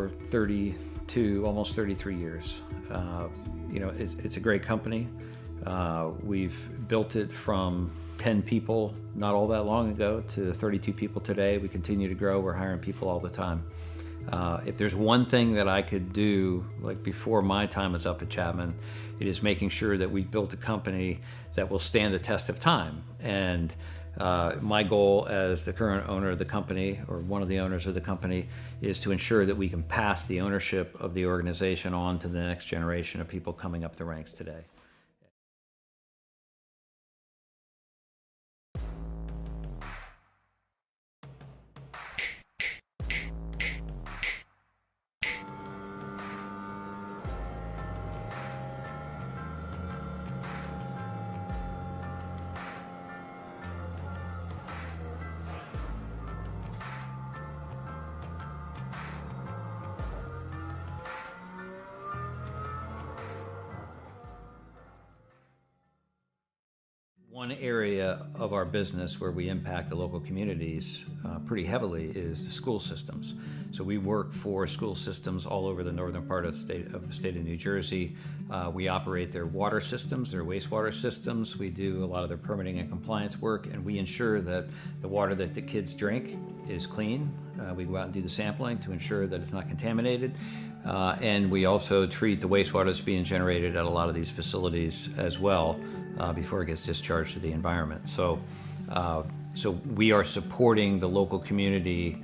for 32, almost 33 years. It's a great company. We've built it from 10 people not all that long ago to 32 people today. We continue to grow. We're hiring people all the time. If there's one thing that I could do, like before my time is up at Chapman, it is making sure that we've built a company that will stand the test of time. And my goal as the current owner of the company, or one of the owners of the company, is to ensure that we can pass the ownership of the organization on to the next generation of people coming up the ranks today. One area of our business where we impact the local communities pretty heavily is the school systems. So we work for school systems all over the northern part of the state of New Jersey. We operate their water systems, their wastewater systems. We do a lot of their permitting and compliance work, and we ensure that the water that the kids drink is clean. We go out and do the sampling to ensure that it's not contaminated. And we also treat the wastewater that's being generated at a lot of these facilities as well before it gets discharged to the environment. So we are supporting the local community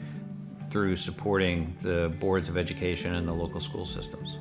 through supporting the boards of education and the local school systems.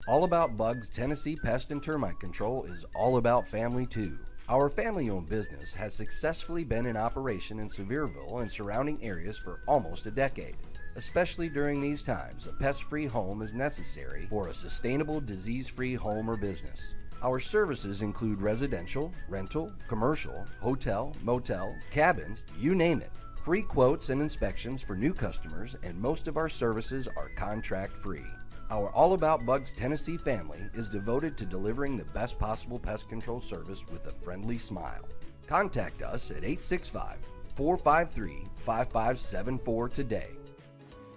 All About Bugs Tennessee Pest and Termite Control is all about family too. Our family-owned business has successfully been in operation in Sevierville and surrounding areas for almost a decade. Especially during these times, a pest-free home is necessary for a sustainable, disease-free home or business. Our services include residential, rental, commercial, hotel, motel, cabins, you name it. Free quotes and inspections for new customers, and most of our services are contract-free. Our All About Bugs Tennessee family is devoted to delivering the best possible pest control service with a friendly smile. Contact us at 865-453-5574 today.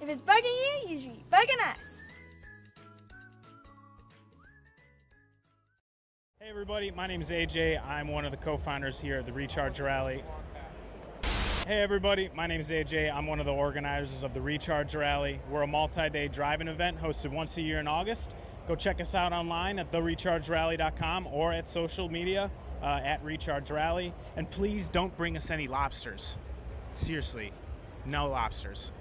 If it's bugging you, you should be bugging us. Hey everybody, my name is AJ. I'm one of the co-founders here at the Recharge Rally. Hey everybody, my name is AJ. I'm one of the organizers of the Recharge Rally. We're a multi-day driving event hosted once a year in August. Go check us out online at therechargerally.com or at social media at Recharge Rally. And please don't bring us any lobsters. Seriously, no lobsters.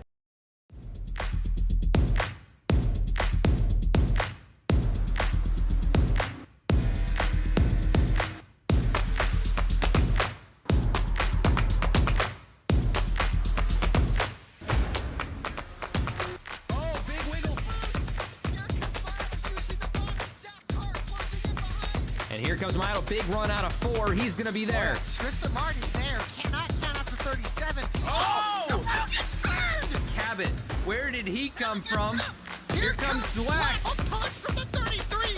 And here comes Milo, big run out of 4. He's going to be there. Tristan Martin's there. Cannot count out to 37. Oh! The Milo gets burned! Cabot, where did he come from? Here comes Slack. A punch from the 33.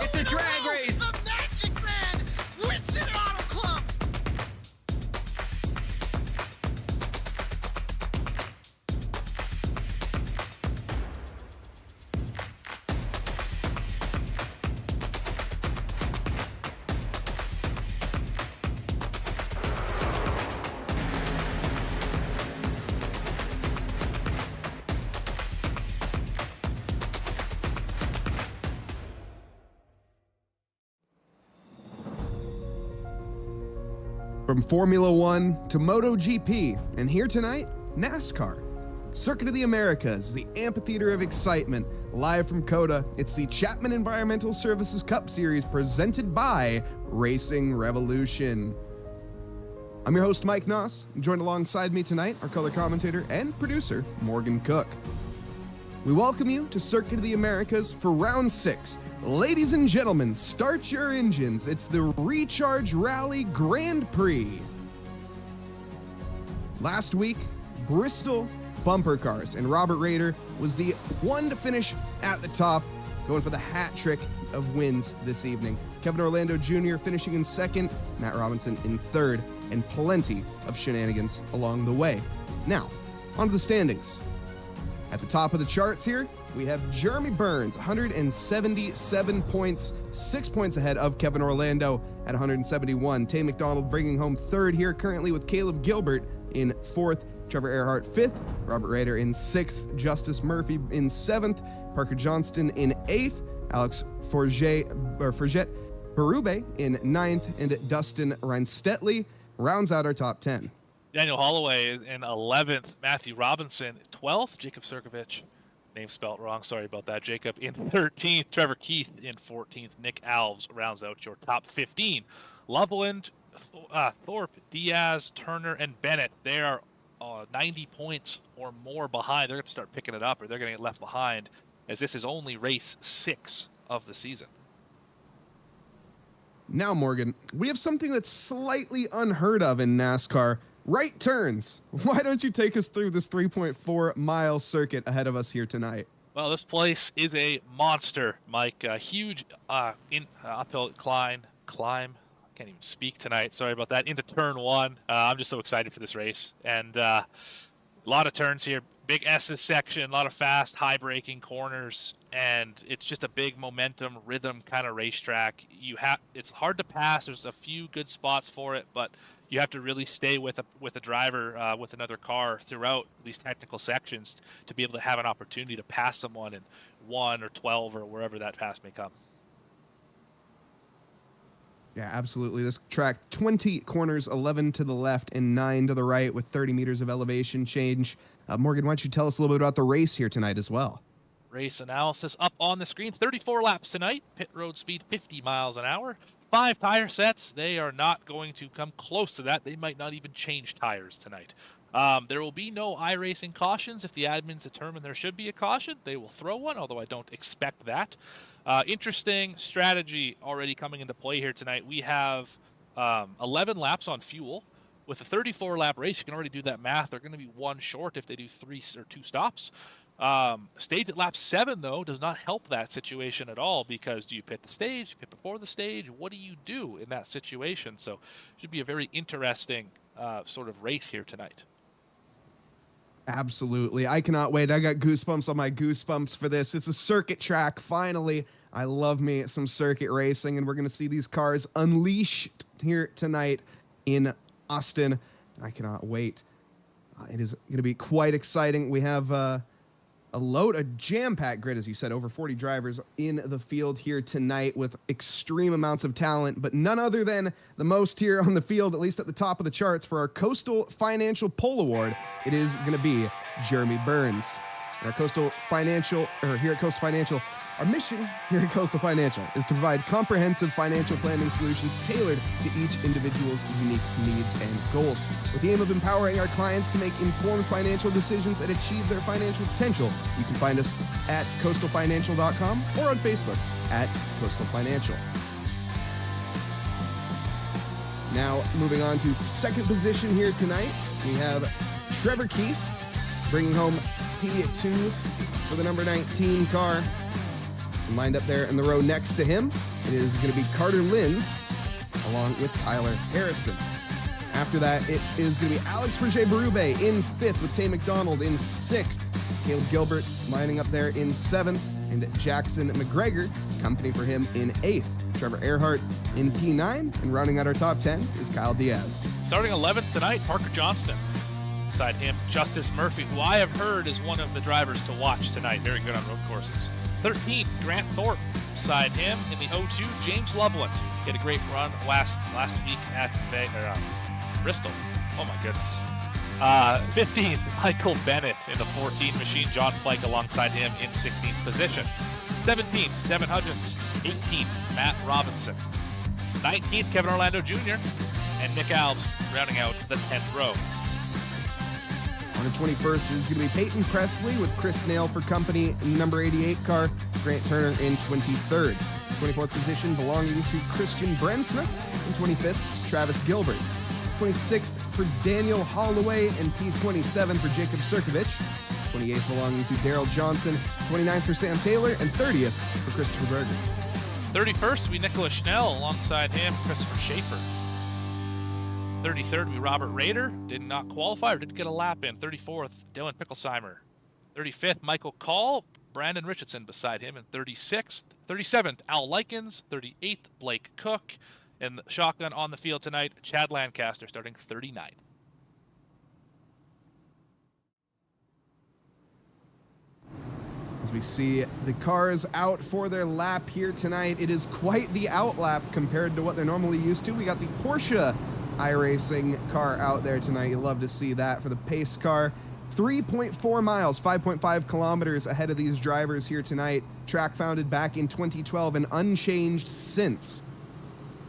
It's a drag race. The Magic Man wins it Auto Club. From Formula One to MotoGP, and here tonight, NASCAR. Circuit of the Americas, the amphitheater of excitement. Live from C.O.T.A, it's the Chapman Environmental Services Cup Series presented by Racing Revolution. I'm your host, Mike Noss, and joined alongside me tonight, our color commentator and producer, Morgan Cook. We welcome you to Circuit of the Americas for round 6. Ladies and gentlemen, start your engines. It's the Recharge Rally Grand Prix. Last week, Bristol bumper cars, and Robert Rader was the one to finish at the top, going for the hat trick of wins this evening. Kevin Orlando Jr. finishing in second, Matt Robinson in third, and plenty of shenanigans along the way. Now, on to the standings. At the top of the charts here, we have Jeremy Burns, 177 points, 6 points ahead of Kevin Orlando at 171. Tay McDonald bringing home third here currently with Caleb Gilbert in fourth, Trevor Erhardt fifth, Robert Rader in sixth, Justice Murphy in seventh, Parker Johnston in eighth, Alex Forget Berube in ninth, and Dustin Reinstetley rounds out our top 10. Daniel Holloway is in 11th. Matthew Robinson 12th. Jacob Sirkovich, name spelt wrong. Sorry about that, Jacob, in 13th. Trevor Keith in 14th. Nick Alves rounds out your top 15. Loveland, Thorpe, Diaz, Turner, and Bennett. They are 90 points or more behind. They're going to start picking it up, or they're going to get left behind, as this is only race 6 of the season. Now, Morgan, we have something that's slightly unheard of in NASCAR. Right turns. Why don't you take us through this 3.4-mile circuit ahead of us here tonight? Well, this place is a monster, Mike. A huge uphill climb. I can't even speak tonight. Sorry about that. Into turn 1. I'm just so excited for this race. And a lot of turns here. Big S's section, a lot of fast, high-braking corners, and it's just a big momentum, rhythm kind of racetrack. It's hard to pass. There's a few good spots for it, but you have to really stay with a driver, with another car throughout these technical sections to be able to have an opportunity to pass someone in 1 or 12 or wherever that pass may come. Yeah, absolutely. This track, 20 corners, 11 to the left and 9 to the right with 30 meters of elevation change. Morgan, why don't you tell us a little bit about the race here tonight as well? Race analysis up on the screen. 34 laps tonight. Pit road speed 50 miles an hour. 5 tire sets. They are not going to come close to that. They might not even change tires tonight. There will be no iRacing cautions. If the admins determine there should be a caution, they will throw one, although I don't expect that. Interesting strategy already coming into play here tonight. We have 11 laps on fuel. With a 34-lap race, you can already do that math. They're going to be 1 short if they do 3 or 2 stops. Stage at lap 7, though, does not help that situation at all, because do you pit the stage, pit before the stage? What do you do in that situation? So it should be a very interesting sort of race here tonight. Absolutely. I cannot wait. I got goosebumps on my goosebumps for this. It's a circuit track, finally. I love me some circuit racing, and we're going to see these cars unleashed here tonight in Austin. I cannot wait. It is going to be quite exciting. We have a jam-packed grid, as you said, over 40 drivers in the field here tonight with extreme amounts of talent, but none other than the most here on the field, at least at the top of the charts, for our Coastal Financial Pole Award. It is going to be Jeremy Burns. And our Coastal Financial, or here at Coastal Financial, our mission here at Coastal Financial is to provide comprehensive financial planning solutions tailored to each individual's unique needs and goals. With the aim of empowering our clients to make informed financial decisions and achieve their financial potential, you can find us at coastalfinancial.com or on Facebook at Coastal Financial. Now, moving on to second position here tonight, we have Trevor Keith bringing home P2 for the number 19 car. And lined up there in the row next to him, it is going to be Carter Linz, along with Tyler Harrison. After that, it is going to be Alex Berube in 5th with Tay McDonald in 6th. Caleb Gilbert lining up there in 7th, and Jackson McGregor, company for him, in 8th. Trevor Erhardt in P9, and rounding out our top 10 is Kyle Diaz. Starting 11th tonight, Parker Johnston. Beside him, Justice Murphy, who I have heard is one of the drivers to watch tonight. Very good on road courses. 13th, Grant Thorpe. Beside him in the O2, James Loveland. He had a great run last week at Bristol. Oh my goodness. 15th, Michael Bennett in the 14 machine. John Flake alongside him in 16th position. 17th, Devin Hudgens. 18th, Matt Robinson. 19th, Kevin Orlando Jr. And Nick Alves rounding out the 10th row. On the 21st is going to be Peyton Presley with Chris Snail for company, number 88 car. Grant Turner in 23rd. 24th position belonging to Christian Brensna. And 25th, Travis Gilbert. 26th for Daniel Holloway and P27 for Jacob Sirkovich. 28th belonging to Daryl Johnson. 29th for Sam Taylor. And 30th for Christopher Berger. 31st, we Nicholas Schnell alongside him, Christopher Schaefer. 33rd would be Robert Rader. Did not qualify or didn't get a lap in. 34th, Dylan Picklesheimer. 35th, Michael Call. Brandon Richardson beside him in 36th. 37th, Al Likens. 38th, Blake Cook. And the shotgun on the field tonight, Chad Lancaster starting 39th. As we see the cars out for their lap here tonight, it is quite the outlap compared to what they're normally used to. We got the Porsche iRacing car out there tonight. You love to see that for the pace car. 3.4 miles, 5.5 kilometers ahead of these drivers here tonight. Track founded back in 2012 and unchanged since.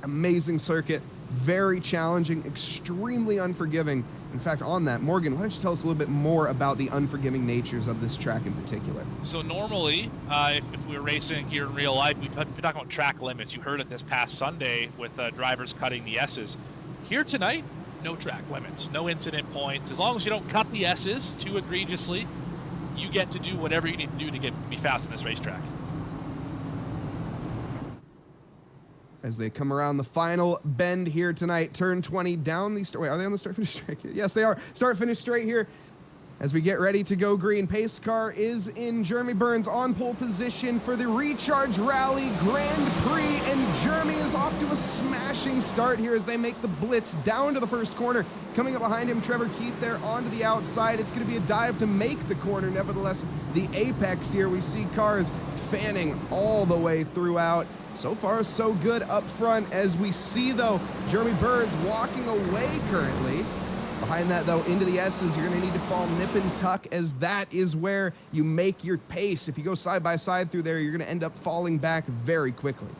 Amazing circuit, very challenging, extremely unforgiving. In fact, on that, Morgan, why don't you tell us a little bit more about the unforgiving natures of this track in particular? So normally, if we were racing here in real life, we'd be talking about track limits. You heard it this past Sunday with drivers cutting the S's. Here tonight, no track limits, no incident points. As long as you don't cut the S's too egregiously, you get to do whatever you need to do to be fast in this racetrack. As they come around the final bend here tonight, turn 20 down the wait, are they on the start-finish straight here? Yes, they are. Start-finish straight here. As we get ready to go green, pace car is in. Jeremy Burns on pole position for the Recharge Rally Grand Prix, and Jeremy is off to a smashing start here as they make the blitz down to the first corner. Coming up behind him, Trevor Keith there onto the outside. It's going to be a dive to make the corner. Nevertheless, the apex here, we see cars fanning all the way throughout. So far, so good up front as we see, though, Jeremy Burns walking away currently. Behind that, though, into the S's, you're going to need to fall nip and tuck, as that is where you make your pace. If you go side by side through there, you're going to end up falling back very quickly.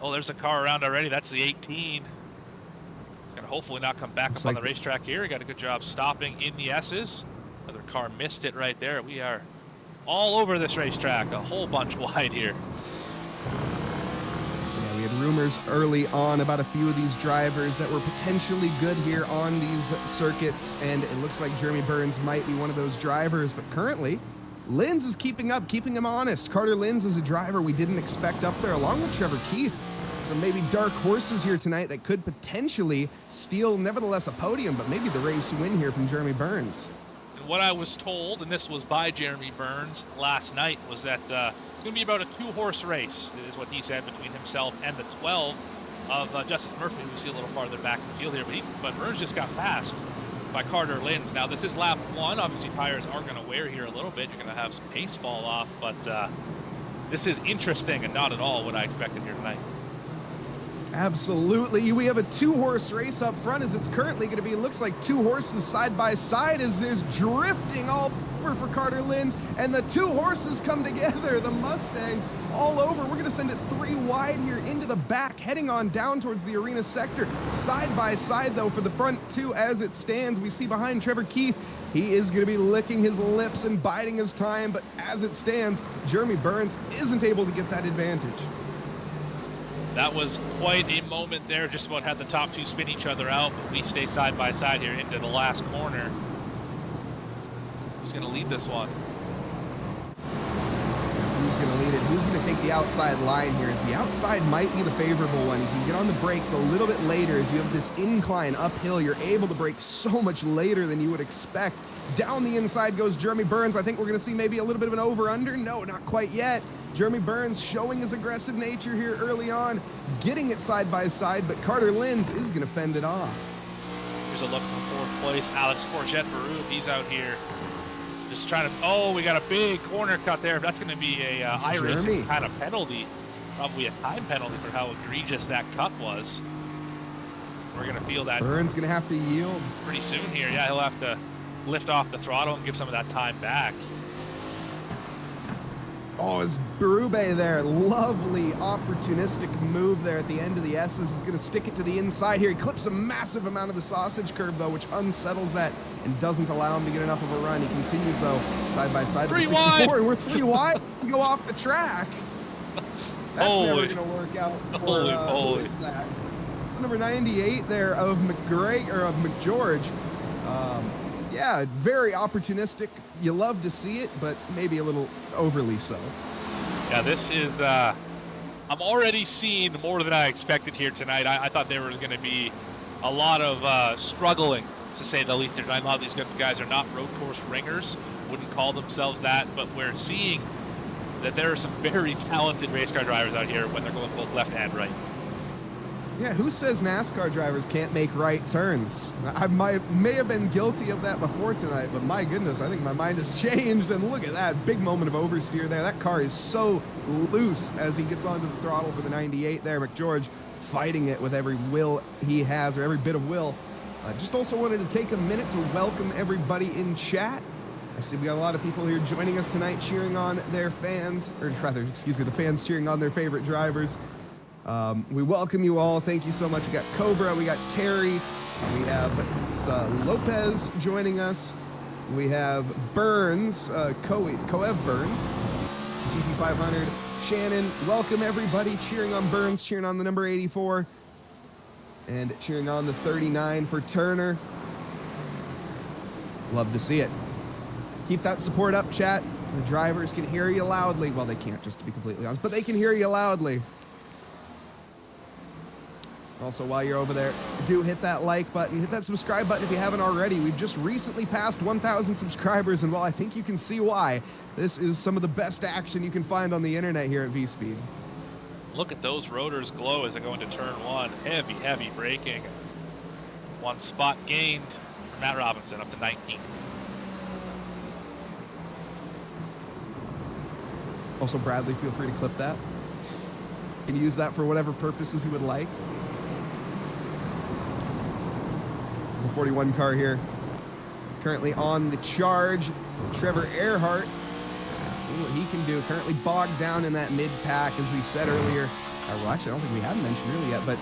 Oh, there's a car around already. That's the 18. Going to hopefully not come back up on the racetrack here. Got a good job stopping in the S's. Another car missed it right there. We are all over this racetrack, a whole bunch wide here. Yeah, we had rumors early on about a few of these drivers that were potentially good here on these circuits, and it looks like Jeremy Burns might be one of those drivers, but currently, Linz is keeping up, keeping him honest. Carter Linz is a driver we didn't expect up there, along with Trevor Keith. So maybe dark horses here tonight that could potentially steal, nevertheless, a podium, but maybe the race win here from Jeremy Burns. And what I was told, and this was by Jeremy Burns last night, was that it's going to be about a two-horse race, is what he said, between himself and the 12 of Justice Murphy, who we see a little farther back in the field here. But Burns just got passed by Carter Linz. Now, this is lap one. Obviously, tires are going to wear here a little bit. You're going to have some pace fall off, but this is interesting and not at all what I expected here tonight. Absolutely. We have a two-horse race up front, as it's currently going to be. It looks like two horses side by side as there's drifting all over for Carter Linz, and the two horses come together. The Mustangs all over. We're going to send it three wide here into the back, heading on down towards the arena sector. Side by side, though, for the front two as it stands. We see behind Trevor Keith, he is going to be licking his lips and biding his time, but as it stands, Jeremy Burns isn't able to get that advantage. That was quite a moment there. Just about had the top two spin each other out, but we stay side by side here into the last corner. Who's going to lead this one? Who's going to lead it? Who's going to take the outside line here? As the outside might be the favorable one. You can get on the brakes a little bit later as you have this incline uphill. You're able to brake so much later than you would expect. Down the inside goes Jeremy Burns. I think we're going to see maybe a little bit of an over-under. No, not quite yet. Jeremy Burns showing his aggressive nature here early on, getting it side by side, but Carter Linz is going to fend it off. Here's a look from fourth place. Alex Forget-Baru, he's out here just trying to, oh, we got a big corner cut there. That's going to be a iRacing kind of penalty, probably a time penalty for how egregious that cut was. We're going to feel that. Burns going to have to yield pretty soon here. Yeah, he'll have to lift off the throttle and give some of that time back. Oh, it's Berube there. Lovely opportunistic move there at the end of the S's. Is going to stick it to the inside here. He clips a massive amount of the sausage curve, though, which unsettles that and doesn't allow him to get enough of a run. He continues, though, side by side. Three wide. And we're three wide. We go off the track. That's never going to work out. Who is that? Number 98 there of McGeorge. Yeah, very opportunistic. You love to see it, but maybe a little overly so. Yeah, this is, I'm already seeing more than I expected here tonight. I thought there was going to be a lot of struggling, to say the least. A lot of these good guys are not road course ringers, wouldn't call themselves that, but we're seeing that there are some very talented race car drivers out here when they're going both left and right. Yeah, who says NASCAR drivers can't make right turns? I may have been guilty of that before tonight, but my goodness, I think my mind has changed. And look at that big moment of oversteer there. That car is so loose as he gets onto the throttle for the 98 there. McGeorge fighting it with every will he has, or every bit of will. Just also wanted to take a minute to welcome everybody in chat. I see we got a lot of people here joining us tonight, cheering on their fans, or rather, excuse me, the fans cheering on their favorite drivers. We welcome you all. Thank you so much. We got Cobra, we got Terry, we have Lopez joining us. We have Burns, Coev Burns, GT500. Shannon, welcome everybody. Cheering on Burns, cheering on the number 84, and cheering on the 39 for Turner. Love to see it. Keep that support up, chat. The drivers can hear you loudly. Well, they can't, just to be completely honest, but they can hear you loudly. Also, while you're over there, do hit that like button, hit that subscribe button if you haven't already. We've just recently passed 1,000 subscribers, and well, I think you can see why. This is some of the best action you can find on the internet here at V-Speed. Look at those rotors glow as they go into turn one. Heavy, heavy braking. One spot gained for Matt Robinson, up to 19th. Also, Bradley, feel free to clip that. You can use that for whatever purposes you would like. The 41 car here, currently on the charge. Trevor Erhardt, see what he can do. Currently bogged down in that mid-pack, as we said earlier. Well, actually, I don't think we have mentioned early yet, but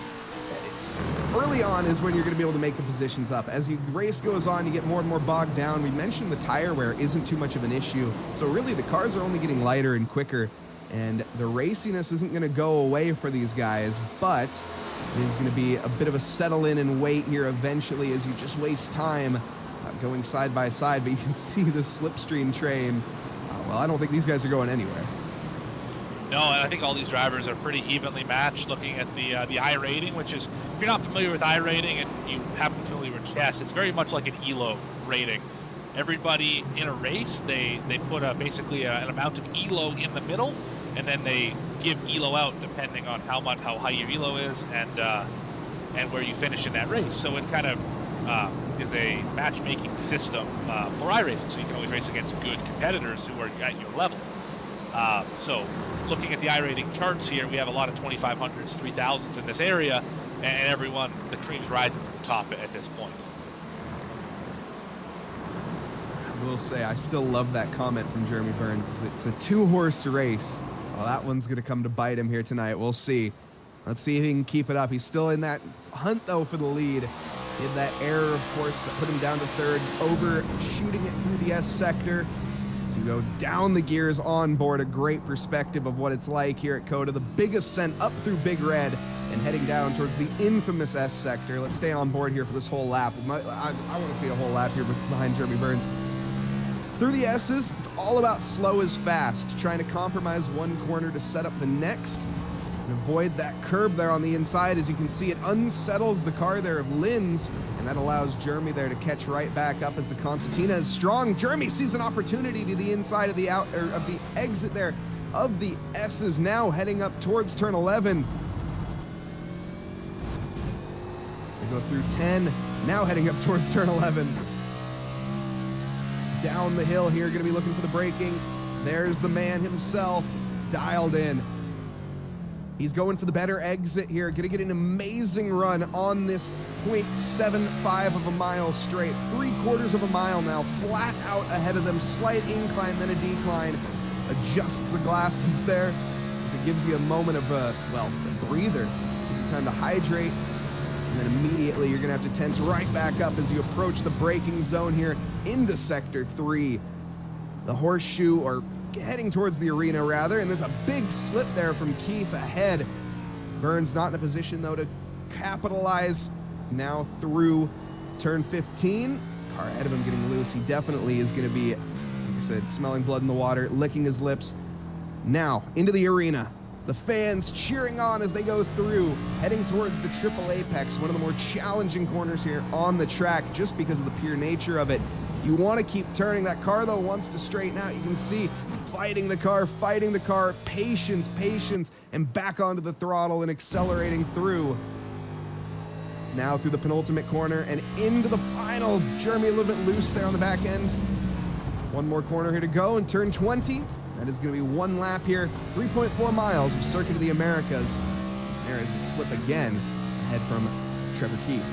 early on is when you're going to be able to make the positions up. As the race goes on, you get more and more bogged down. We mentioned the tire wear isn't too much of an issue, so really the cars are only getting lighter and quicker, and the raciness isn't going to go away for these guys, but it is going to be a bit of a settle in and wait here eventually as you just waste time going side by side. But you can see the slipstream train. Well, I don't think these guys are going anywhere. No, and I think all these drivers are pretty evenly matched. Looking at the I rating, which is, if you're not familiar with I rating and you haven't been familiar with chess, it's very much like an ELO rating. Everybody in a race, they put basically an amount of ELO in the middle, and then they give ELO out depending on how high your ELO is and where you finish in that race. So it kind of is a matchmaking system for iRacing, so you can always race against good competitors who are at your level. So looking at the iRating charts here, we have a lot of 2500s, 3000s in this area, and everyone, the cream's rising to the top at this point. I will say, I still love that comment from Jeremy Burns. It's a two-horse race. Well, that one's going to come to bite him here tonight. We'll see. Let's see if he can keep it up. He's still in that hunt, though, for the lead. He had that error, of course, that put him down to third, overshooting it through the S sector. So we go down the gears on board, a great perspective of what it's like here at C.O.T.A. The big ascent up through Big Red and heading down towards the infamous S sector. Let's stay on board here for this whole lap. I want to see a whole lap here behind Jeremy Burns. Through the S's, it's all about slow is fast, trying to compromise one corner to set up the next and avoid that curb there on the inside. As you can see, it unsettles the car there of Lynn's, and that allows Jeremy there to catch right back up as the Concertina is strong. Jeremy sees an opportunity to the inside of the exit there of the S's, now heading up towards turn 11. They go through 10, now heading up towards turn 11. Down the hill here, going to be looking for the braking. There's the man himself, dialed in. He's going for the better exit here, going to get an amazing run on this 0.75 of a mile straight. 3/4 of a mile now, flat out ahead of them. Slight incline, then a decline. Adjusts the glasses there, as it gives you a moment of a breather. Gives you time to hydrate. And then immediately you're going to have to tense right back up as you approach the braking zone here into Sector 3. The horseshoe, or heading towards the arena rather, and there's a big slip there from Keith ahead. Burns not in a position though to capitalize now through turn 15. Car ahead of him getting loose. He definitely is going to be, like I said, smelling blood in the water, licking his lips. Now into the arena. The fans cheering on as they go through, heading towards the triple apex, one of the more challenging corners here on the track just because of the pure nature of it. You want to keep turning. That car, though, wants to straighten out. You can see fighting the car, patience, and back onto the throttle and accelerating through. Now through the penultimate corner and into the final. Jeremy a little bit loose there on the back end. One more corner here to go and turn 20. That is going to be one lap here. 3.4 miles of Circuit of the Americas. There is a slip again ahead from Trevor Keith.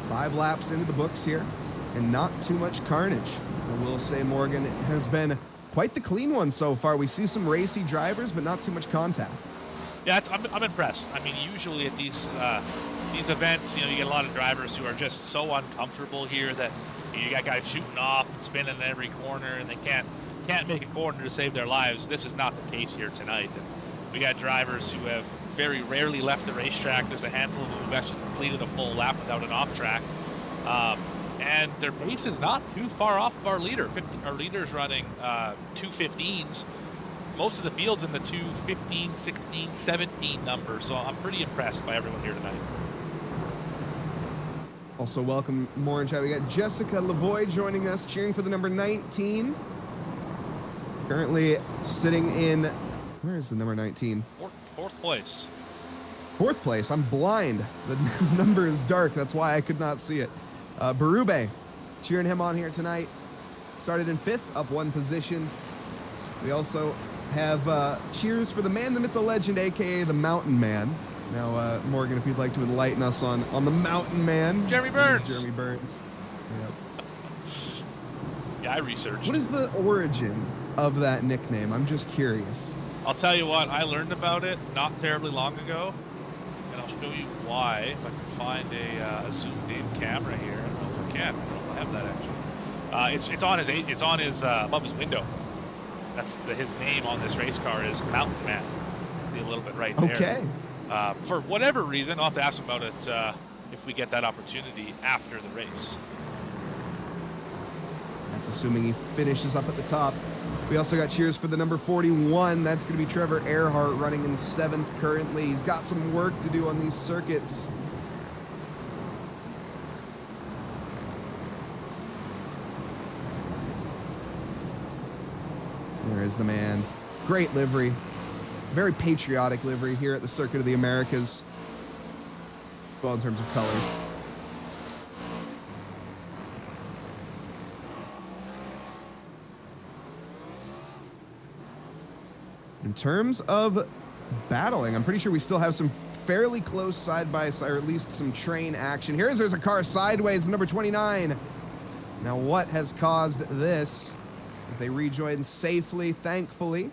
Five laps into the books here, and not too much carnage. I will say Morgan has been quite the clean one so far. We see some racy drivers, but not too much contact. Yeah, I'm impressed. I mean, usually at these events, you get a lot of drivers who are just so uncomfortable here that you got guys shooting off and spinning in every corner, and they can't make a corner to save their lives. This is not the case here tonight. And we got drivers who have very rarely left the racetrack. There's a handful of them who've actually completed a full lap without an off track. And their pace is not too far off of our leader. Our leader's running 2:15s. Most of the field's in the 2:15, 16, 17 numbers, so I'm pretty impressed by everyone here tonight. Also welcome more in chat. We got Jessica Lavoie joining us, cheering for the number 19. Currently sitting in, where is the number 19? Fourth place. Fourth place. I'm blind. The number is dark. That's why I could not see it. Berube, cheering him on here tonight. Started in 5th, up 1 position. We also have cheers for the man, the myth, the legend, a.k.a. the Mountain Man. Now, Morgan, if you'd like to enlighten us on the Mountain Man. Jeremy Burns. Jeremy Burns. Yep. Yeah, I researched. What is the origin of that nickname? I'm just curious. I'll tell you what, I learned about it not terribly long ago, and I'll show you why if I can find a zoomed-in camera here. I don't know if I can. I don't know if I have that actually. It's on his above his window. That's his name on this race car is Mountain Man. See a little bit right there. Okay. For whatever reason, I'll have to ask him about it if we get that opportunity after the race. That's assuming he finishes up at the top. We also got cheers for the number 41. That's going to be Trevor Erhardt, running in 7th currently. He's got some work to do on these circuits. There is the man. Great livery. Very patriotic livery here at the Circuit of the Americas. Well, in terms of colors. In terms of battling, I'm pretty sure we still have some fairly close side-by-side, or at least some train action. There's a car sideways, the number 29. Now what has caused this? As they rejoin safely, thankfully.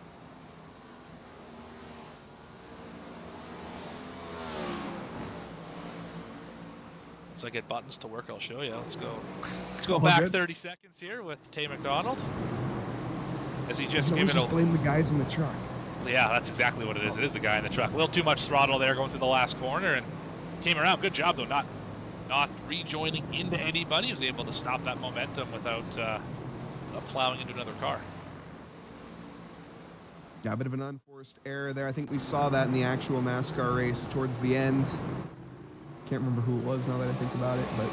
Once I get buttons to work, I'll show you. Let's go back 30 seconds here with Tay McDonald. As he just gave it a... blame the guys in the truck. Yeah, that's exactly what it is. It is the guy in the truck. A little too much throttle there going through the last corner and came around. Good job, though, not rejoining into anybody. He was able to stop that momentum without plowing into another car. Yeah, a bit of an unforced error there. I think we saw that in the actual NASCAR race towards the end. Can't remember who it was now that I think about it, but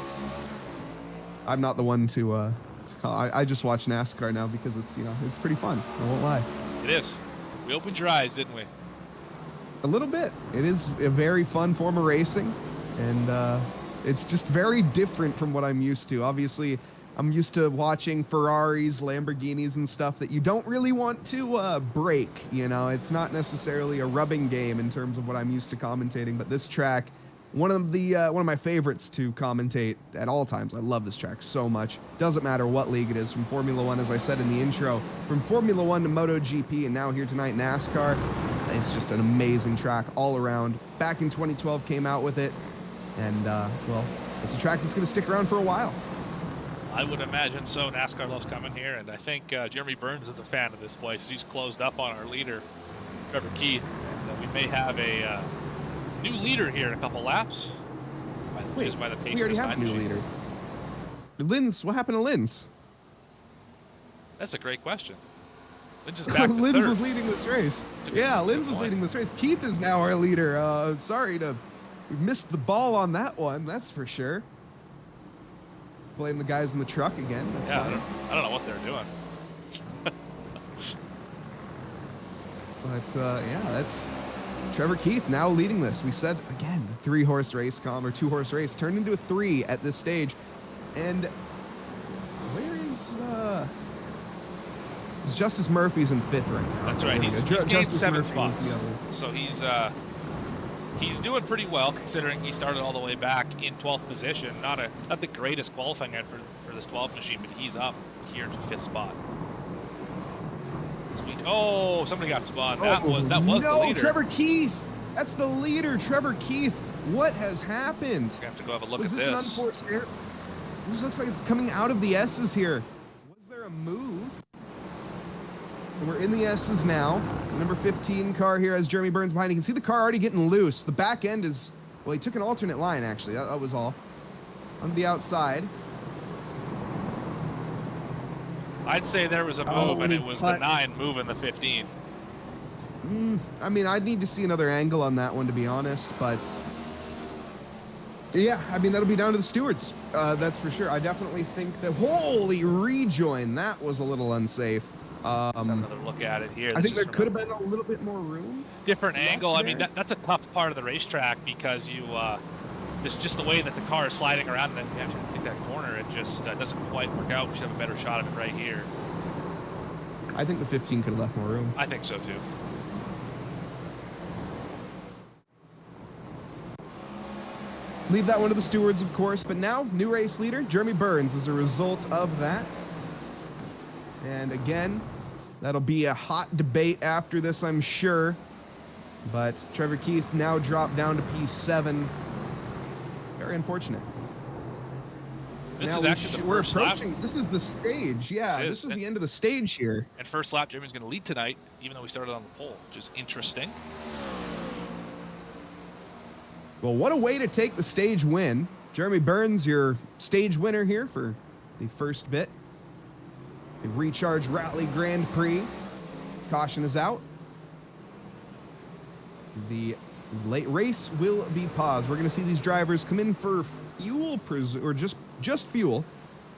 I'm not the one to call. I just watch NASCAR now because it's, it's pretty fun. I won't lie. It is. We opened your eyes, didn't we? A little bit. It is a very fun form of racing, and it's just very different from what I'm used to. Obviously, I'm used to watching Ferraris, Lamborghinis, and stuff that you don't really want to break. It's not necessarily a rubbing game in terms of what I'm used to commentating, but this track, one of my favorites to commentate at all times. I love this track so much. Doesn't matter what league it is, from Formula One, as I said in the intro, from Formula One to MotoGP, and now here tonight, NASCAR. It's just an amazing track all around. Back in 2012, came out with it, and well, it's a track that's going to stick around for a while. I would imagine so. NASCAR loves coming here, and I think Jeremy Burns is a fan of this place. He's closed up on our leader, Trevor Keith, and we may have a new leader here in a couple laps. just by the pace we already of have this a new machine. leader. Linz, what happened to Linz? That's a great question. Linz is back to Linz third. was leading this race. That's a good- Yeah, that's a Linz good was point. leading this race. Keith is now our leader. We missed the ball on that one, that's for sure. Blame the guys in the truck again. That's Yeah, fine. I don't know what they're doing. But yeah, that's Trevor Keith now leading this. We said again, the 3-horse race, or 2-horse race turned into a 3 at this stage. And where is Justice Murphy's in 5th right now? That's right. He's gained Justice 7 Murphy is spots. the other. So he's doing pretty well considering he started all the way back in 12th position. Not the greatest qualifying effort for this 12 machine, but he's up here to 5th spot. Sweet. Oh, somebody got spun. That was the leader. Trevor Keith. That's the leader, Trevor Keith. What has happened? We're gonna have to go have a look Was at this an this. unforced error? This looks like it's coming out of the S's here. Was there a move? And we're in the S's now. The number 15 car here has Jeremy Burns behind. You can see the car already getting loose. The back end is, well, he took an alternate line, actually. That was all. On the outside. I'd say there was a move, and it was the 9 moving the 15. I mean, I'd need to see another angle on that one, to be honest, but yeah, I mean, that'll be down to the stewards. That's for sure. I definitely think that, holy rejoin, that was a little unsafe. Let's have another look at it here. I This think is there from could have been a little bit more room. different left angle. I mean, there. that's a tough part of the racetrack because you, it's just the way that the car is sliding around, and then you have to take that corner. It just doesn't quite work out. We should have a better shot of it right here. I think the 15 could have left more room. I think so too. Leave that one to the stewards, of course, but now, new race leader, Jeremy Burns, as a result of that. And again, that'll be a hot debate after this, I'm sure. But Trevor Keith now dropped down to P7. Very unfortunate. This Now is actually the we're first lap. approaching. This is the stage. Yeah, This this is. is the end of the stage here. And first lap, Jeremy's going to lead tonight, even though we started on the pole, which is interesting. Well, what a way to take the stage win. Jeremy Burns, your stage winner here for the first bit. The Recharge Rally Grand Prix. Caution is out. The late race will be paused. We're going to see these drivers come in for fuel, or just fuel.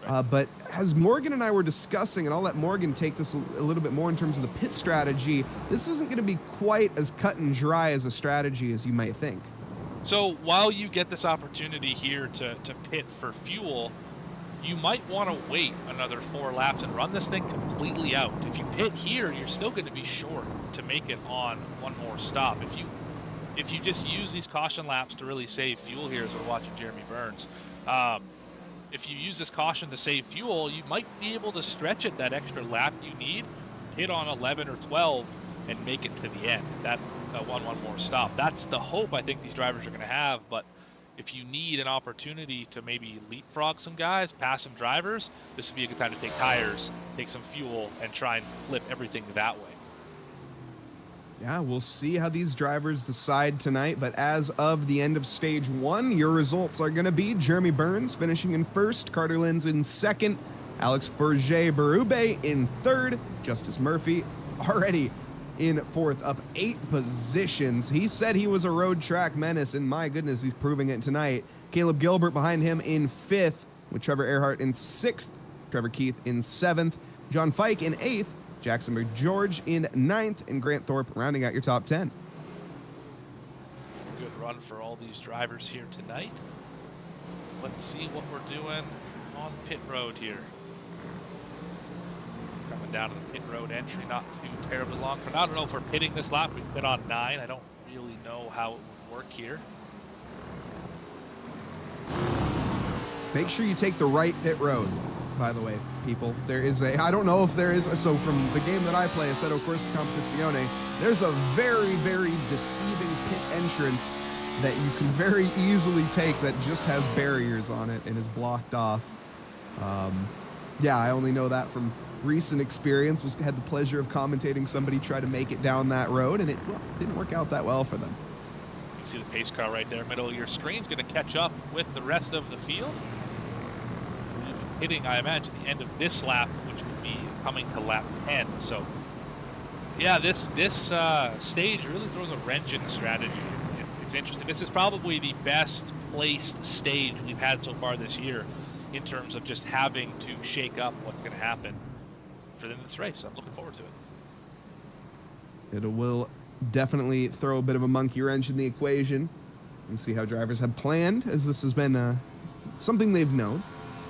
But as Morgan and I were discussing, and I'll let Morgan take this a little bit more in terms of the pit strategy, this isn't going to be quite as cut and dry as a strategy as you might think. So while you get this opportunity here to pit for fuel, you might want to wait another 4 laps and run this thing completely out. If you pit here, you're still going to be short to make it on one more stop. If you just use these caution laps to really save fuel here, as we're watching Jeremy Burns, if you use this caution to save fuel, you might be able to stretch it that extra lap you need, hit on 11 or 12, and make it to the end. That one more stop. That's the hope I think these drivers are going to have. But if you need an opportunity to maybe leapfrog some guys, pass some drivers, this would be a good time to take tires, take some fuel, and try and flip everything that way. Yeah, we'll see how these drivers decide tonight, but as of the end of stage 1, your results are going to be Jeremy Burns finishing in 1st, Carter Linz in 2nd, Alex Forget-Berube in 3rd, Justice Murphy already in 4th, up 8 positions. He said he was a road track menace, and my goodness, he's proving it tonight. Caleb Gilbert behind him in 5th, with Trevor Erhardt in 6th, Trevor Keith in 7th, John Fike in 8th, Jackson McGeorge in 9th, and Grant Thorpe rounding out your top 10. Good run for all these drivers here tonight. Let's see what we're doing on pit road here. Coming down to the pit road entry, not too terribly long for now. I don't know if we're pitting this lap. We pit on 9. I don't really know how it would work here. Make sure you take the right pit road, by the way, people. There is I don't know if there is, so from the game that I play, Assetto Corsa Competizione, there's a very, very deceiving pit entrance that you can very easily take that just has barriers on it and is blocked off. Yeah, I only know that from recent experience. Had the pleasure of commentating somebody try to make it down that road, and it didn't work out that well for them. You see the pace car right there, middle of your screen, is going to catch up with the rest of the field. Hitting, I imagine, the end of this lap, which would be coming to lap 10. So, yeah, this stage really throws a wrench in the strategy. It's interesting. This is probably the best placed stage we've had so far this year in terms of just having to shake up what's going to happen for this race. I'm looking forward to it. It will definitely throw a bit of a monkey wrench in the equation and see how drivers have planned, as this has been something they've known.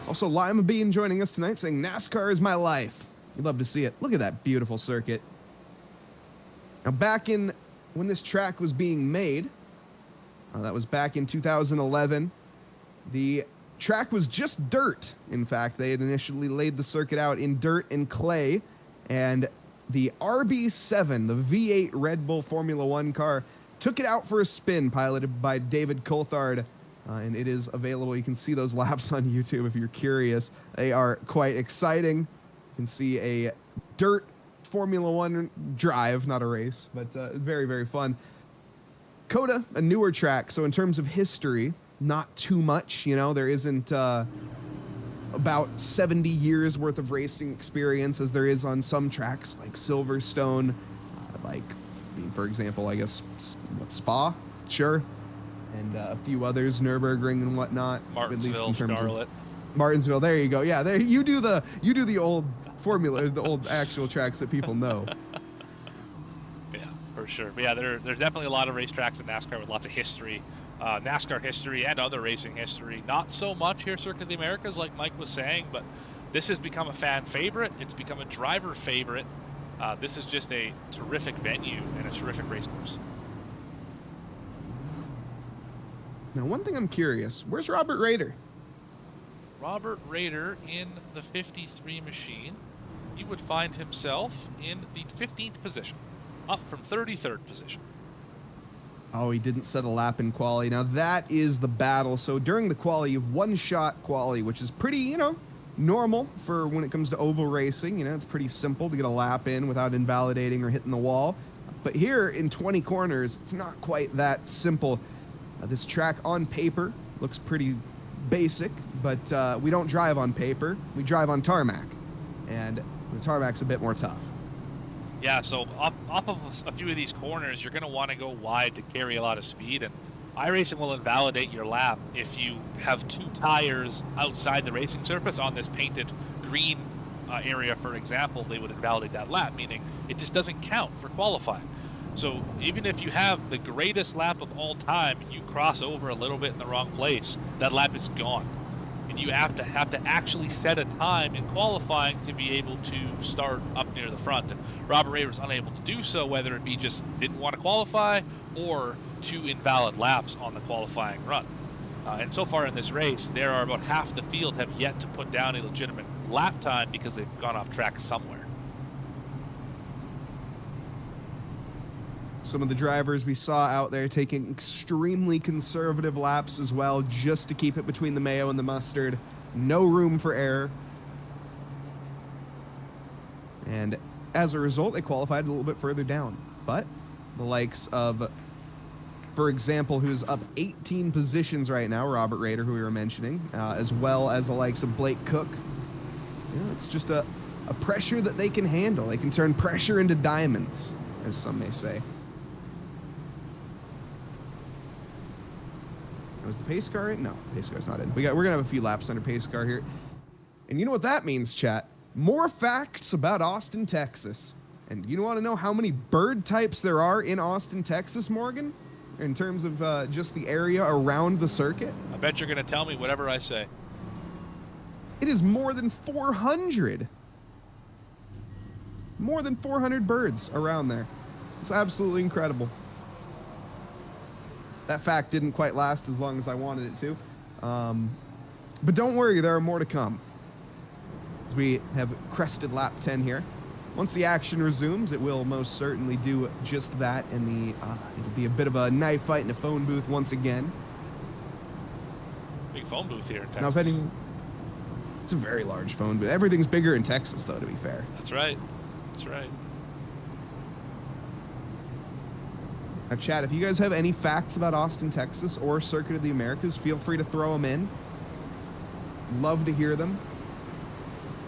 Also, Lima Bean joining us tonight saying, NASCAR is my life. You'd love to see it. Look at that beautiful circuit. Now, back in when this track was being made, that was back in 2011, the track was just dirt. In fact, they had initially laid the circuit out in dirt and clay, and the RB7, the V8 Red Bull Formula One car, took it out for a spin, piloted by David Coulthard, and it is available. You can see those laps on YouTube if you're curious. They are quite exciting. You can see a dirt Formula One drive, not a race, but very, very fun. C.O.T.A, a newer track, so in terms of history, not too much. You know, there isn't about 70 years worth of racing experience as there is on some tracks like Silverstone, for example, I guess, Spa, sure, and a few others, Nürburgring and whatnot. Martinsville, Charlotte. Martinsville, there you go. Yeah, there you do the old formula, the old actual tracks that people know. For sure. But yeah, there's definitely a lot of racetracks in NASCAR with lots of history, NASCAR history and other racing history. Not so much here, Circuit of the Americas, like Mike was saying, but this has become a fan favorite. It's become a driver favorite. This is just a terrific venue and a terrific race course. Now, one thing I'm curious, where's Robert Rader? Robert Rader in the 53 machine. He would find himself in the 15th position, up from 33rd position. Oh, he didn't set a lap in quali. Now, that is the battle. So during the quali, you have one-shot quali, which is pretty, normal for when it comes to oval racing. It's pretty simple to get a lap in without invalidating or hitting the wall. But here in 20 corners, it's not quite that simple. This track on paper looks pretty basic, but we don't drive on paper. We drive on tarmac. And the tarmac's a bit more tough. Yeah, so off of a few of these corners, you're going to want to go wide to carry a lot of speed, and iRacing will invalidate your lap if you have two tires outside the racing surface on this painted green area, for example. They would invalidate that lap, meaning it just doesn't count for qualifying. So even if you have the greatest lap of all time and you cross over a little bit in the wrong place, that lap is gone. And you have to actually set a time in qualifying to be able to start up near the front. And Robert Rader was unable to do so, whether it be just didn't want to qualify or two invalid laps on the qualifying run. And so far in this race, there are about half the field have yet to put down a legitimate lap time because they've gone off track somewhere. Some of the drivers we saw out there taking extremely conservative laps as well, just to keep it between the mayo and the mustard. No room for error. And as a result, they qualified a little bit further down. But the likes of, for example, who's up 18 positions right now, Robert Rader, who we were mentioning, as well as the likes of Blake Cook. It's just a pressure that they can handle. They can turn pressure into diamonds, as some may say. Was the pace car in? No, pace car's not in. We're gonna have a few laps under pace car here. And you know what that means, chat? More facts about Austin, Texas. And you want to know how many bird types there are in Austin, Texas, Morgan? In terms of just the area around the circuit? I bet you're gonna tell me whatever I say. It is more than 400. More than 400 birds around there. It's absolutely incredible. That fact didn't quite last as long as I wanted it to. But don't worry, there are more to come. As we have crested lap 10 here. Once the action resumes, it will most certainly do just that, and it'll be a bit of a knife fight in a phone booth once again. Big phone booth here in Texas. Now, if anyone, it's a very large phone booth. Everything's bigger in Texas, though, to be fair. That's right. That's right. Now, Chad, if you guys have any facts about Austin, Texas, or Circuit of the Americas, feel free to throw them in. Love to hear them.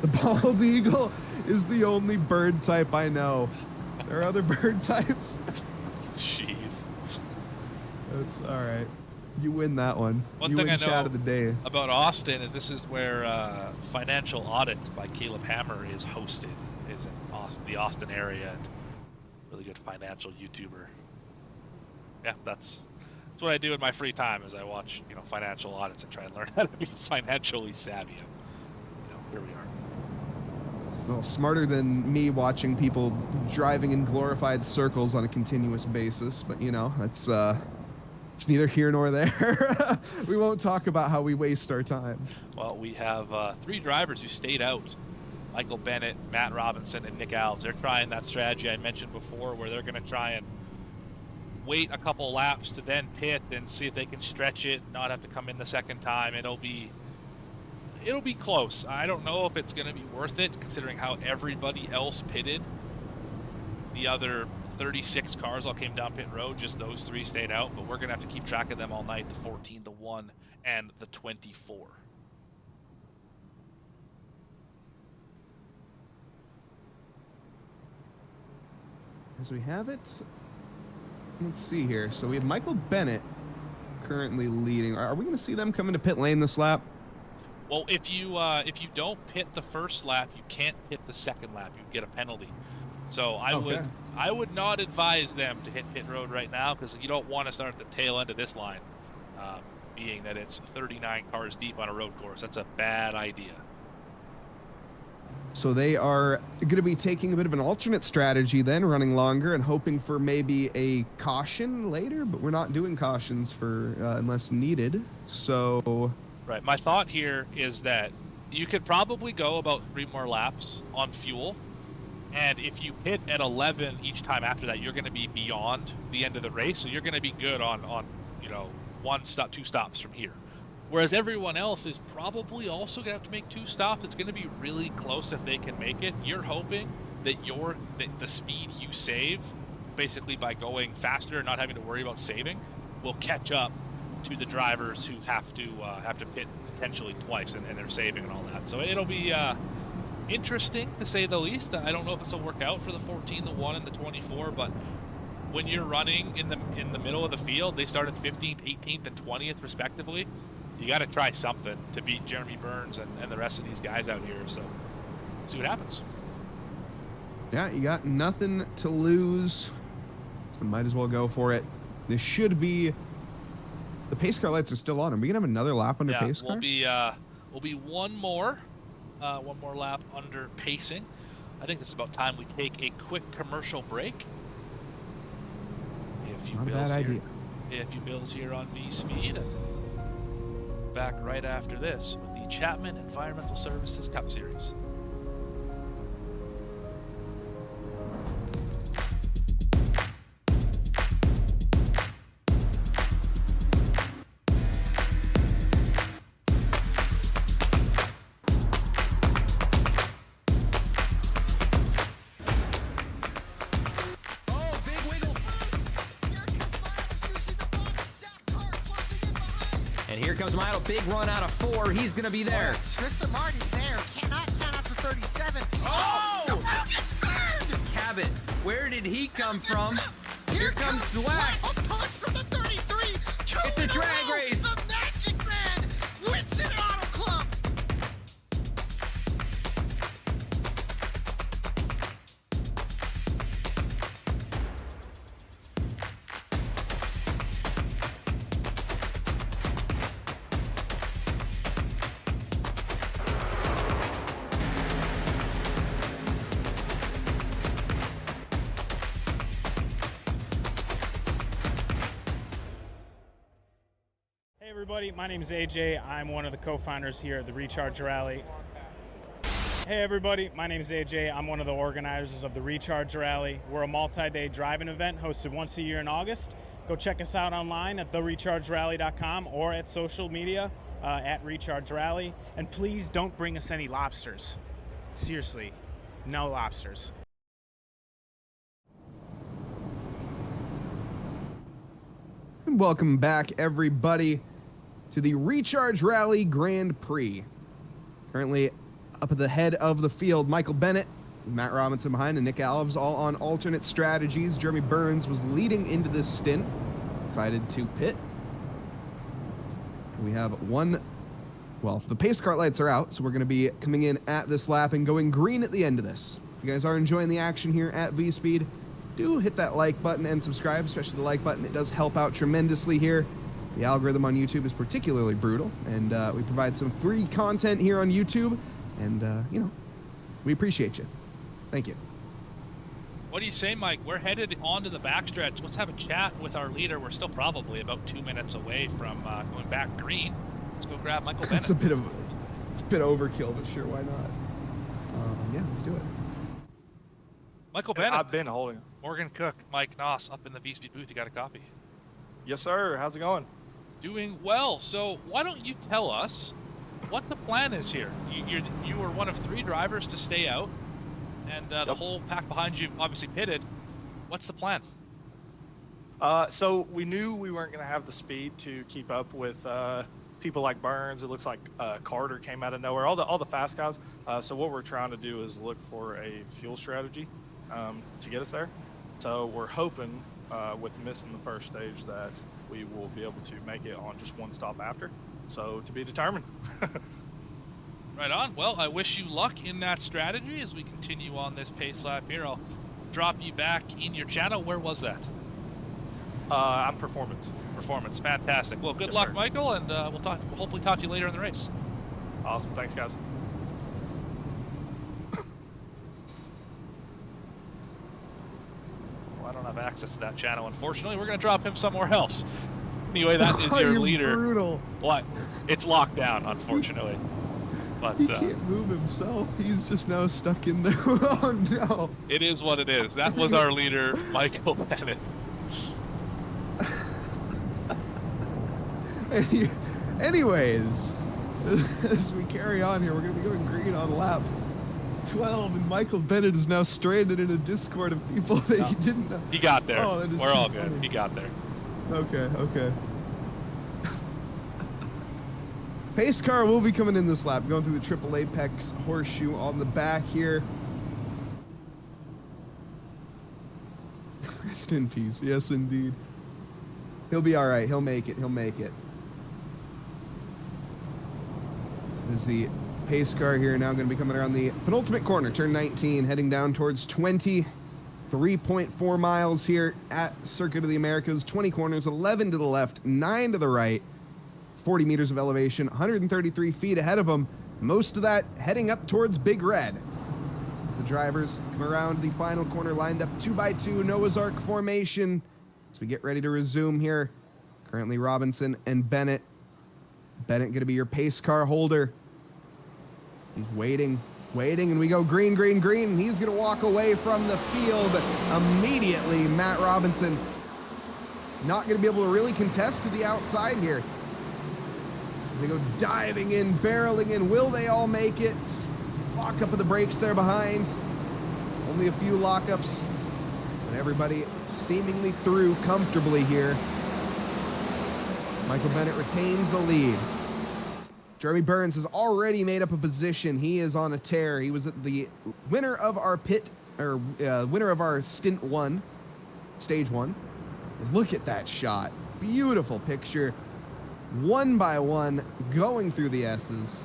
The bald eagle is the only bird type I know. There are other bird types. Jeez. That's all right. You win that one. One you thing win I Chat know of the day. about Austin is this is where Financial Audit by Caleb Hammer is hosted, is in Austin, the Austin area, and really good financial YouTuber. Yeah, that's what I do in my free time is I watch, financial audits and try and learn how to be financially savvy. Here we are. Well, smarter than me watching people driving in glorified circles on a continuous basis, but that's it's neither here nor there. We won't talk about how we waste our time. Well, we have 3 drivers who stayed out. Michael Bennett, Matt Robinson, and Nick Alves. They're trying that strategy I mentioned before where they're going to try and wait a couple laps to then pit and see if they can stretch it, not have to come in the second time. It'll be close. I don't know if it's going to be worth it considering how everybody else pitted. The other 36 cars all came down pit road, just those 3 stayed out, but we're going to have to keep track of them all night, the 14, the 1, and the 24. As we have it, let's see here. So we have Michael Bennett currently leading. Are we going to see them come into pit lane this lap? Well, if you don't pit the first lap, you can't pit the second lap. You get a penalty. So I would not advise them to hit pit road right now because you don't want to start at the tail end of this line, being that it's 39 cars deep on a road course. That's a bad idea. So they are going to be taking a bit of an alternate strategy then, running longer and hoping for maybe a caution later, but we're not doing cautions for unless needed. So right. My thought here is that you could probably go about 3 more laps on fuel. And if you pit at 11 each time after that, you're going to be beyond the end of the race. So you're going to be good on 1 stop, 2 stops from here. Whereas everyone else is probably also going to have to make 2 stops. It's going to be really close if they can make it. You're hoping that the speed you save, basically by going faster and not having to worry about saving, will catch up to the drivers who have to pit potentially twice and they're saving and all that. So it'll be interesting to say the least. I don't know if this will work out for the 14, the 1, and the 24, but when you're running in the middle of the field, they started 15th, 18th, and 20th respectively. You got to try something to beat Jeremy Burns and the rest of these guys out here. So see what happens. yeah, you got nothing to lose, so might as well go for it. This should be the pace car lights are still on. Are we gonna have another lap under pace car? We'll be one more lap under pacing. I think it's about time we take a quick commercial break. Not a bad idea. A few bills here on V Speed. And back right after this with the Chapman Environmental Services Cup Series. Comes Milo, big run out of 4. He's going to be there. Tristan Martin's there. Cannot count out to 37. Oh! No, gets burned! Cabot, where did he come from? Here comes Slack. Slack. A punch from the 33. It's a drag race. The Magic Man wins it at Auto Club. Everybody, my name is AJ. I'm one of the co-founders here at the Recharge Rally. Hey everybody, my name is AJ. I'm one of the organizers of the Recharge Rally. We're a multi-day driving event hosted once a year in August. Go check us out online at therechargerally.com or at social media at Recharge Rally. And please don't bring us any lobsters. Seriously, no lobsters. Welcome back, everybody, to the Recharge Rally Grand Prix. Currently up at the head of the field, Michael Bennett, Matt Robinson behind, and Nick Alves all on alternate strategies. Jeremy Burns was leading into this stint, decided to pit. We have the pace car lights are out, so we're going to be coming in at this lap and going green at the end of this. If you guys are enjoying the action here at V-Speed, do hit that like button and subscribe, especially the like button. It does help out tremendously here. The algorithm on YouTube is particularly brutal, and we provide some free content here on YouTube, and, we appreciate you. Thank you. What do you say, Mike? We're headed onto the backstretch. Let's have a chat with our leader. We're still probably about 2 minutes away from going back green. Let's go grab Michael Bennett. It's a bit overkill, but sure, why not? Yeah, let's do it. Michael Bennett. I've been holding it. Morgan Cook, Mike Noss up in the V-Speed booth. You got a copy? Yes, sir. How's it going? Doing well. So why don't you tell us what the plan is here? You were one of 3 drivers to stay out, and the whole pack behind you obviously pitted. What's the plan? So we knew we weren't going to have the speed to keep up with people like Burns. It looks like Carter came out of nowhere. All the fast guys. So what we're trying to do is look for a fuel strategy to get us there. So we're hoping with missing the first stage that we will be able to make it on just one stop after. So to be determined. Right on. Well, I wish you luck in that strategy as we continue on this pace lap here. I'll drop you back in your channel. Where was that? I'm performance. Performance. Fantastic. Well, good Yes, luck, sir. Michael, and we'll hopefully talk to you later in the race. Awesome. Thanks, guys. Well, I don't have access to that channel, unfortunately. We're going to drop him somewhere else. Anyway, that is your You're leader. Brutal. What? It's locked down, unfortunately. But He can't move himself. He's just now stuck in there. Oh, no. it is what it is. That was our leader, Michael Bennett. Anyways, as we carry on here, we're going to be going green on lap 12, and Michael Bennett is now stranded in a Discord of people that he didn't know. He got there. Oh, that is We're too all funny. good. He got there. Okay. Pace car will be coming in this lap, going through the triple apex horseshoe on the back here. Rest in peace. Yes, indeed. He'll be all right. He'll make it. Is the pace car here now going to be coming around the penultimate corner, turn 19, heading down towards 20. 3.4 miles here at Circuit of the Americas, 20 corners, 11 to the left, 9 to the right, 40 meters of elevation, 133 feet ahead of them, most of that heading up towards Big Red. As the drivers come around the final corner, lined up 2x2, Noah's Ark formation, as we get ready to resume here. Currently Robinson and Bennett. Bennett going to be your pace car holder. He's waiting, and we go green, and he's going to walk away from the field immediately. Matt Robinson not going to be able to really contest to the outside here. As they go diving in, barreling in. Will they all make it? Lock up of the brakes there behind. Only a few lockups, but everybody seemingly through comfortably here. Michael Bennett retains the lead. Jeremy Burns has already made up a position. He is on a tear. He was the winner of our winner of our stint 1, stage 1. Look at that shot. Beautiful picture. One by one, going through the S's.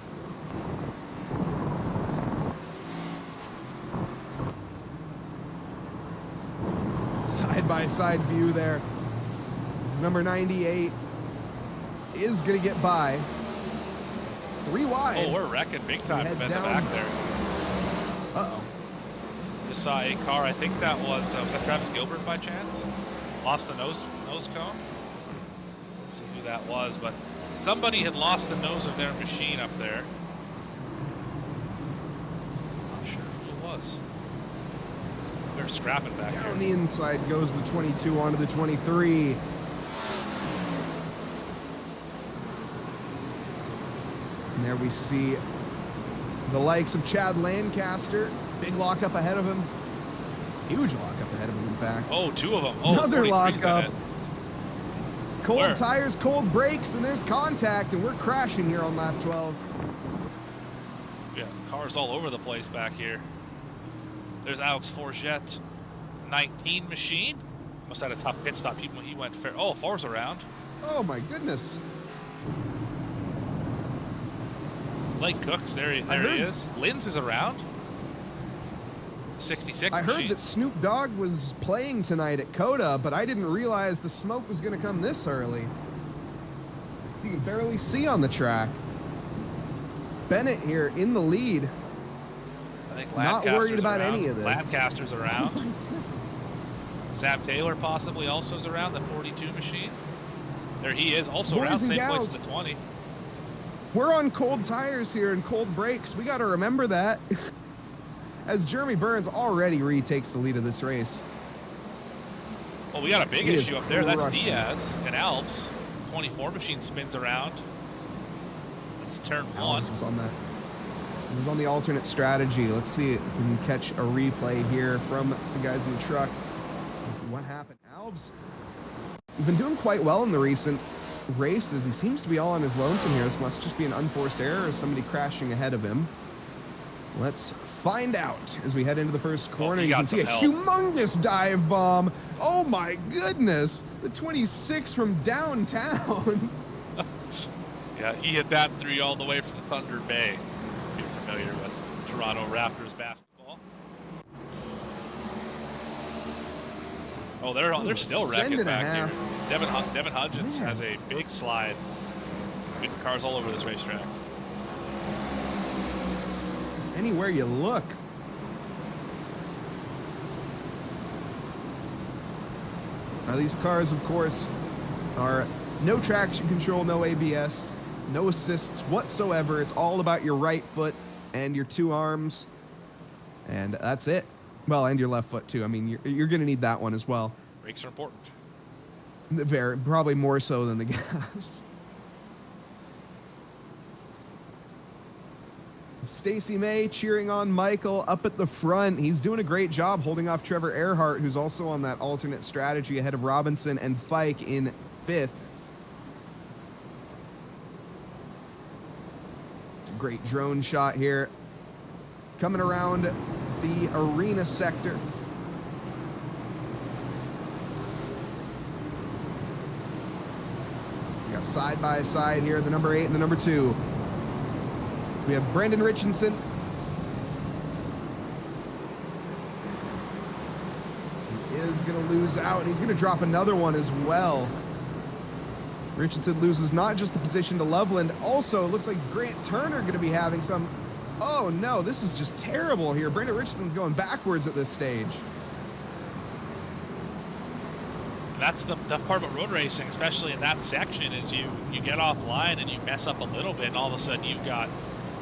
Side-by-side view there. Number 98 is going to get by. 3 wide. Oh, we're wrecking big time from in the down. back there. Uh-oh. Just saw a car. I think that was that Travis Gilbert by chance? Lost the nose cone? Let's see who that was, but somebody had lost the nose of their machine up there. Not sure who it was. They're scrapping back here. Down the inside goes the 22 onto the 23. And there we see the likes of Chad Lancaster. Big lockup ahead of him. Huge lockup ahead of him, in fact. Oh, 2 of them. Oh, Another 43's lockup. in it. cold Where? tires, cold brakes, and there's contact, and we're crashing here on lap 12. Yeah, cars all over the place back here. There's Alex Forget, 19 machine. Must have had a tough pit stop. He went fair. Oh, Far's around. Oh my goodness. Blake Cooks, there he is. Linz is around. 66 I machine. heard that Snoop Dogg was playing tonight at C.O.T.A, but I didn't realize the smoke was going to come this early. You can barely see on the track. Bennett here in the lead. I think Not Lancaster's worried about around. any of this. Lancaster's around. Zab Taylor possibly also is around, the 42 machine. There he is, also Boys around, and same place gals. as the 20. We're on cold tires here and cold brakes. We got to remember that. As Jeremy Burns already retakes the lead of this race. Well, we got a big He is issue up there. That's crushing. Diaz and Alves. 24 machine spins around. That's turn one. Alex was on that. He was on the alternate strategy. Let's see if we can catch a replay here from the guys in the truck. What happened? Alves, he's been doing quite well in the recent races. He seems to be all on his lonesome here. This must just be an unforced error or somebody crashing ahead of him. Let's find out as we head into the first corner. he You got can see a some help. humongous dive bomb. Oh my goodness. The 26 from downtown. Yeah, he hit that three all the way from Thunder Bay. If you're familiar with Toronto Raptors basketball. Oh, they're still Send wrecking and a back half. here. Devin Hudgens Man. has a big slide. Good cars all over this racetrack. Anywhere you look. Now these cars, of course, are no traction control, no ABS, no assists whatsoever. It's all about your right foot and your two arms, and that's it. Well, and your left foot too. I mean, you're going to need that one as well. Brakes are important. Probably more so than the gas. Stacey May cheering on Michael up at the front. He's doing a great job holding off Trevor Erhardt, who's also on that alternate strategy ahead of Robinson and Fike in 5th. It's a great drone shot here. Coming around the arena sector. We got side by side here, the number 8 and the number 2. We have Brandon Richardson. He is going to lose out, and he's going to drop another one as well. Richardson loses not just the position to Loveland, also it looks like Grant Turner going to be having some... Oh no, this is just terrible here. Brandon Richardson's going backwards at this stage. That's the tough part about road racing, especially in that section, is you get offline and you mess up a little bit, and all of a sudden you've got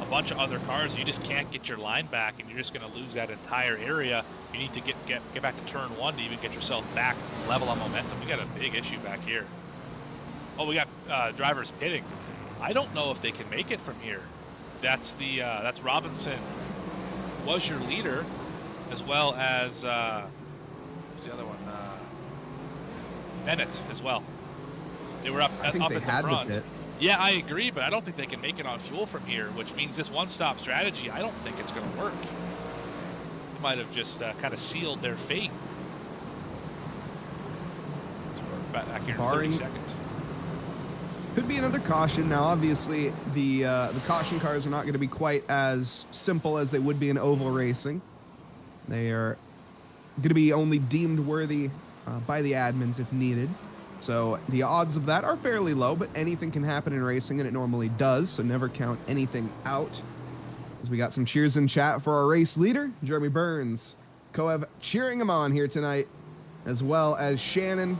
a bunch of other cars. You just can't get your line back, and you're just going to lose that entire area. You need to get back to turn one to even get yourself back level on momentum. We got a big issue back here. Oh, we got drivers pitting. I don't know if they can make it from here. That's Robinson was your leader, as well as what's the other one? Bennett as well. They were up at the front. Yeah, I agree, but I don't think they can make it on fuel from here, which means this one-stop strategy, I don't think it's going to work. They might have just kind of sealed their fate. So we're back here in 30 seconds. Could be another caution. Now, obviously, the caution cars are not going to be quite as simple as they would be in oval racing. They are going to be only deemed worthy by the admins if needed. So the odds of that are fairly low, but anything can happen in racing, and it normally does, so never count anything out. As we got some cheers in chat for our race leader, Jeremy Burns. Coev cheering him on here tonight, as well as Shannon.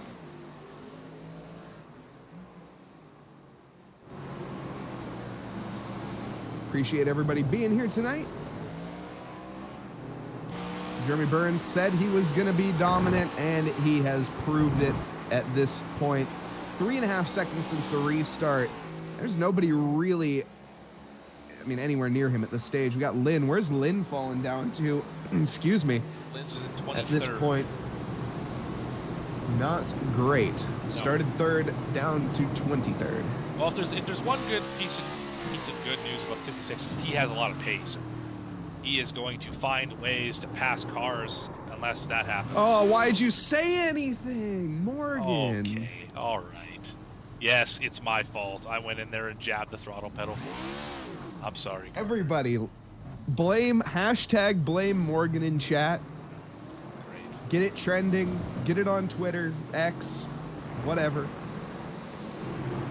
Appreciate everybody being here tonight. Jeremy Burns said he was going to be dominant, and he has proved it at this point. 3.5 seconds since the restart. There's nobody really, I mean, anywhere near him at this stage. We got Lynn. Where's Lynn falling down to? Excuse me. Lynn's is in 23rd. At this point. not great. Started third, down to 23rd. Well, if there's one good piece of good news about 66 is he has a lot of pace. He is going to find ways to pass cars unless that happens. Oh, why'd you say anything, Morgan? Okay, all right. Yes, it's my fault. I went in there and jabbed the throttle pedal for you. I'm sorry. Everybody, blame Morgan in chat. Great. Get it trending. Get it on Twitter, X, whatever.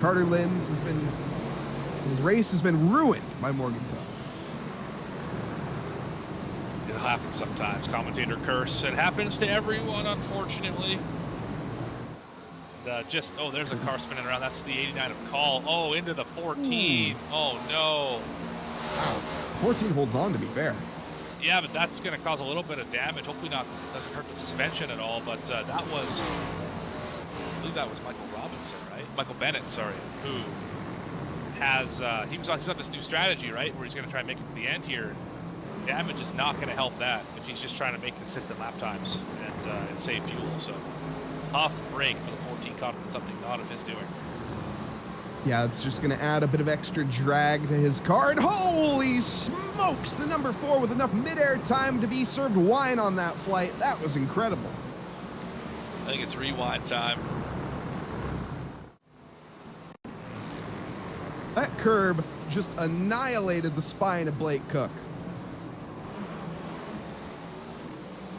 Carter Linz his race has been ruined by Morgan Bell. It happens sometimes. Commentator curse. It happens to everyone, unfortunately. There's a car spinning around. That's the 89 of Call. Oh, into the 14. Oh, no. Wow. 14 holds on, to be fair. Yeah, but that's going to cause a little bit of damage. Hopefully doesn't hurt the suspension at all. But I believe that was Michael Robinson, right? Michael Bennett, sorry, who has, he's on this new strategy, right? Where he's going to try and make it to the end here. Damage is not going to help that if he's just trying to make consistent lap times and save fuel. So tough break for the 14 car, something not of his doing. Yeah, it's just going to add a bit of extra drag to his car. And holy smokes, the number 4 with enough midair time to be served wine on that flight. That was incredible. I think it's rewind time. That curb just annihilated the spine of Blake Cook.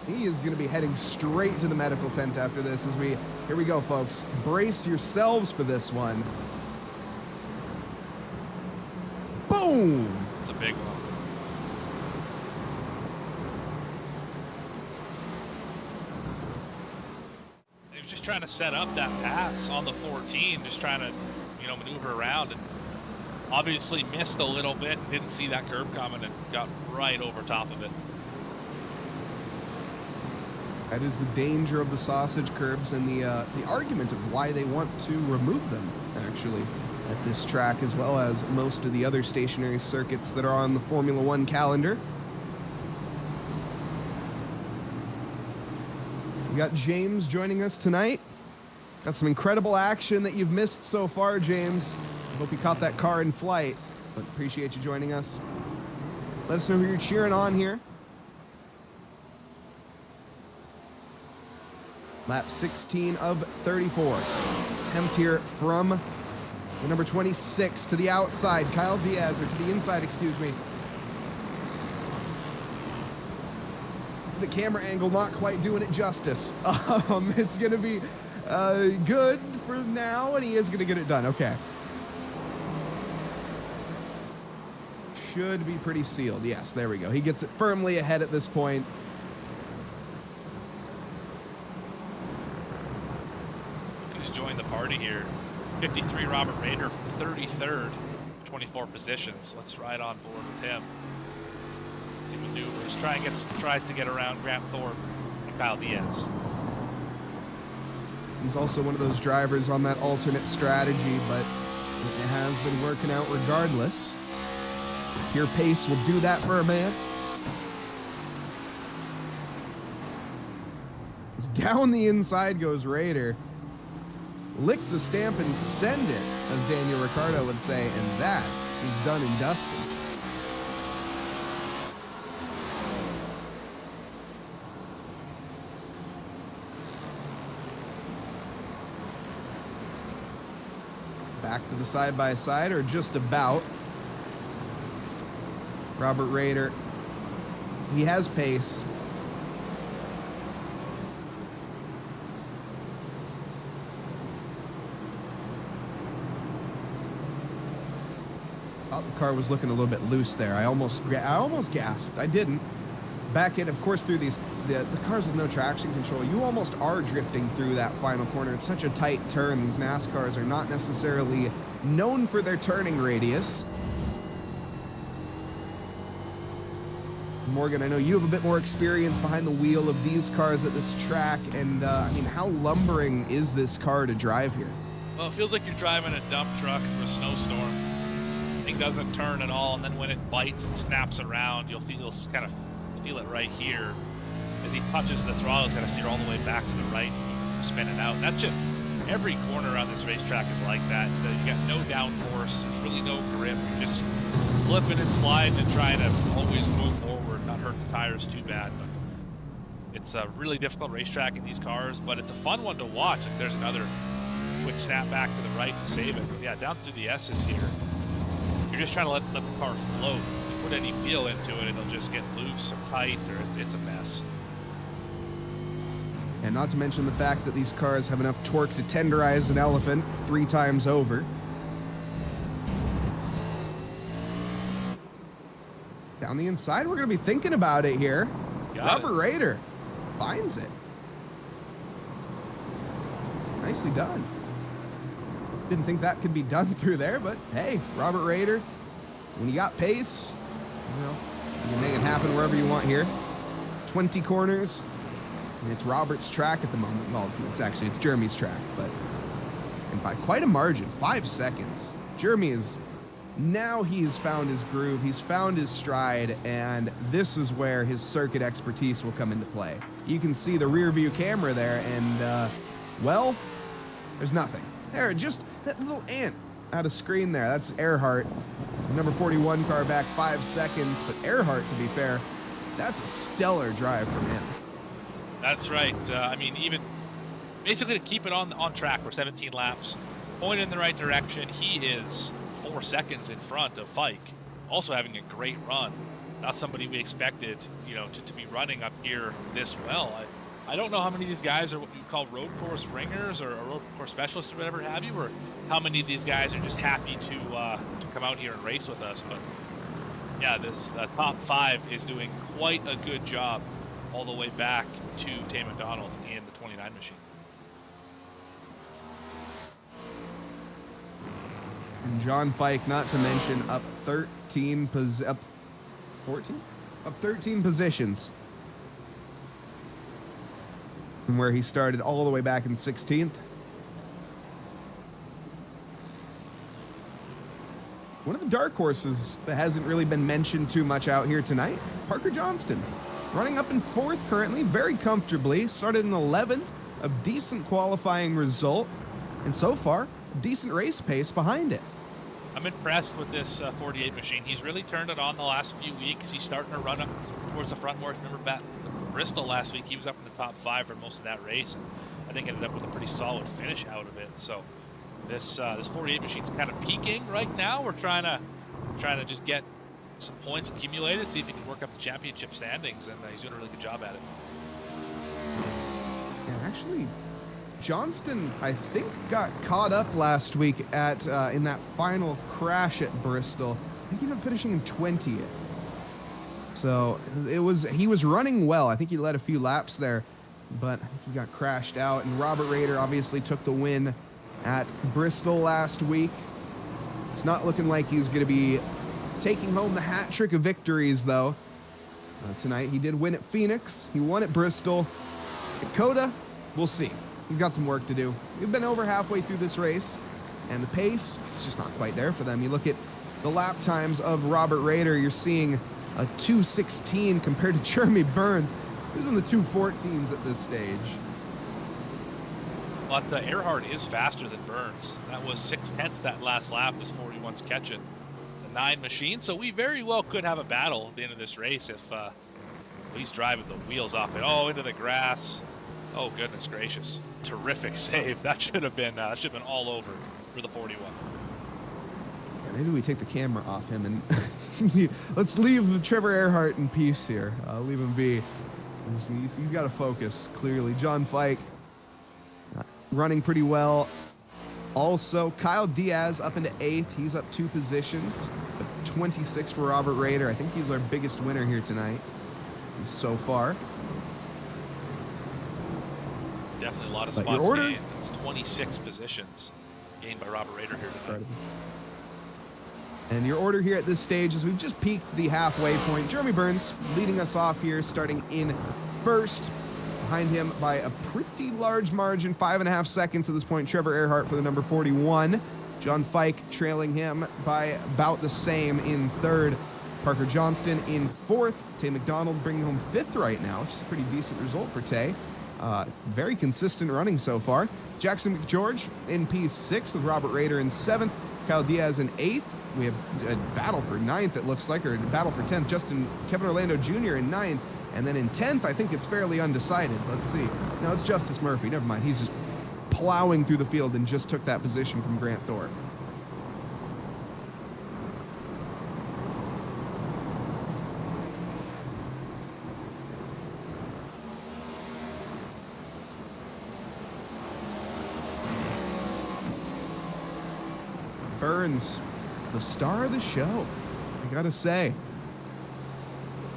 He is going to be heading straight to the medical tent after this here we go, folks. Brace yourselves for this one. Boom! It's a big one. He was just trying to set up that pass on the 14, just trying to, maneuver around, and obviously missed a little bit, didn't see that curb coming, and got right over top of it. That is the danger of the sausage curbs and the argument of why they want to remove them, actually, at this track, as well as most of the other stationary circuits that are on the Formula One calendar. We got James joining us tonight. Got some incredible action that you've missed so far, James. I hope you caught that car in flight, but appreciate you joining us. Let us know who you're cheering on here. Lap 16 of 34. Attempt here from the number 26 to the outside. Kyle Diaz, or to the inside, excuse me. The camera angle not quite doing it justice. It's going to be good for now, and he is going to get it done. Okay. Should be pretty sealed. Yes, there we go. He gets it firmly ahead at this point. Join the party here. 53 Robert Rader from 33rd, 24 positions. Let's ride on board with him. As he maneuvers, tries to get around Grant Thorpe and Kyle Diaz. He's also one of those drivers on that alternate strategy, but it has been working out regardless. Pure pace will do that for a man. As down the inside goes Rader. Lick the stamp and send it, as Daniel Ricciardo would say, and that is done and dusted. Back to the side-by-side, or just about. Robert Rader, he has pace. The car was looking a little bit loose there. I almost gasped. I didn't. Back in, of course, through the cars with no traction control, you almost are drifting through that final corner. It's such a tight turn. These NASCARs are not necessarily known for their turning radius. Morgan, I know you have a bit more experience behind the wheel of these cars at this track, and I mean, how lumbering is this car to drive here? Well, it feels like you're driving a dump truck through a snowstorm. It doesn't turn at all, and then when it bites and snaps around, you'll kind of feel it right here. As he touches the throttle, he's got to steer all the way back to the right to keep it from spinning out. That's just every corner on this racetrack is like that. You got no downforce, there's really no grip. You're just slipping and sliding and trying to always move forward, not hurt the tires too bad. But it's a really difficult racetrack in these cars, but it's a fun one to watch. If there's another quick snap back to the right to save it. But yeah, down through the S's here. You're just trying to let the car float. If you put any feel into it, it'll just get loose or tight, or it's a mess. And not to mention the fact that these cars have enough torque to tenderize an elephant 3 times over. Down the inside, we're going to be thinking about it here. Robert Rader finds it. Nicely done. Didn't think that could be done through there, but hey, Robert Rader, when you got pace, you know, you can make it happen wherever you want here. 20 corners. And it's Robert's track at the moment. Well, it's Jeremy's track, but and by quite a margin, 5 seconds. Jeremy is now he's found his groove, he's found his stride, and this is where his circuit expertise will come into play. You can see the rear view camera there, and well, there's nothing. There, just that little ant out of screen there. That's Erhardt, number 41 car back 5 seconds, but Erhardt, to be fair, that's a stellar drive from him. That's right. I mean, even basically to keep it on track for 17 laps, point in the right direction. He is 4 seconds in front of Fike, also having a great run. Not somebody we expected, you know, to be running up here this well. I don't know how many of these guys are what you call road course ringers or road course specialists or whatever have you, or how many of these guys are just happy to come out here and race with us. But yeah, this top 5 is doing quite a good job all the way back to Tay McDonald in the 29 machine. And John Fike, not to mention, up 13 positions from where he started all the way back in 16th. One of the dark horses that hasn't really been mentioned too much out here tonight, Parker Johnston, running up in 4th currently, very comfortably. Started in 11th, a decent qualifying result, and so far, a decent race pace behind it. I'm impressed with this 48 machine. He's really turned it on the last few weeks. He's starting to run up towards the front more. If you remember back to Bristol last week, he was up in the top 5 for most of that race, and I think ended up with a pretty solid finish out of it. So this 48 machine's kind of peaking right now. We're trying to just get some points accumulated, see if he can work up the championship standings, and he's doing a really good job at it. Yeah, actually, Johnston, I think, got caught up last week at in that final crash at Bristol. I think he ended up finishing in 20th. So he was running well. I think he led a few laps there, but I think he got crashed out. And Robert Rader obviously took the win at Bristol last week. It's not looking like he's going to be taking home the hat trick of victories, though. Tonight, he did win at Phoenix. He won at Bristol. At C.O.T.A, we'll see. He's got some work to do. We've been over halfway through this race, and the pace, it's just not quite there for them. You look at the lap times of Robert Rader, you're seeing a 2:16 compared to Jeremy Burns, who's in the 2:14s at this stage. But Erhardt is faster than Burns. That was 6/10 that last lap, this 41's catching the 9 machine. So we very well could have a battle at the end of this race if he's driving the wheels off it. Oh, into the grass. Oh, goodness gracious. Terrific save. That should have been all over for the 41. Yeah, maybe we take the camera off him and let's leave Trevor Erhardt in peace here. Leave him be. He's got to focus, clearly. John Fike running pretty well. Also, Kyle Diaz up into 8th. He's up 2 positions. 26 for Robert Rader. I think he's our biggest winner here tonight so far. Definitely a lot of spots gained. It's 26 positions gained by Robert Rader here tonight. And your order here at this stage is we've just peaked the halfway point. Jeremy Burns leading us off here, starting in 1st. Behind him by a pretty large margin, 5.5 seconds at this point. Trevor Erhardt for the number 41. John Fike trailing him by about the same in 3rd. Parker Johnston in 4th. Tay McDonald bringing home 5th right now, which is a pretty decent result for Tay. Very consistent running so far. Jackson McGeorge in P6 with Robert Rader in 7th. Kyle Diaz in 8th. We have a battle for 9th, it looks like, or a battle for 10th. Kevin Orlando Jr. in 9th. And then in 10th, I think it's fairly undecided. Let's see. No, it's Justice Murphy. Never mind. He's just plowing through the field and just took that position from Grant Thorpe. Burns, the star of the show, I gotta say.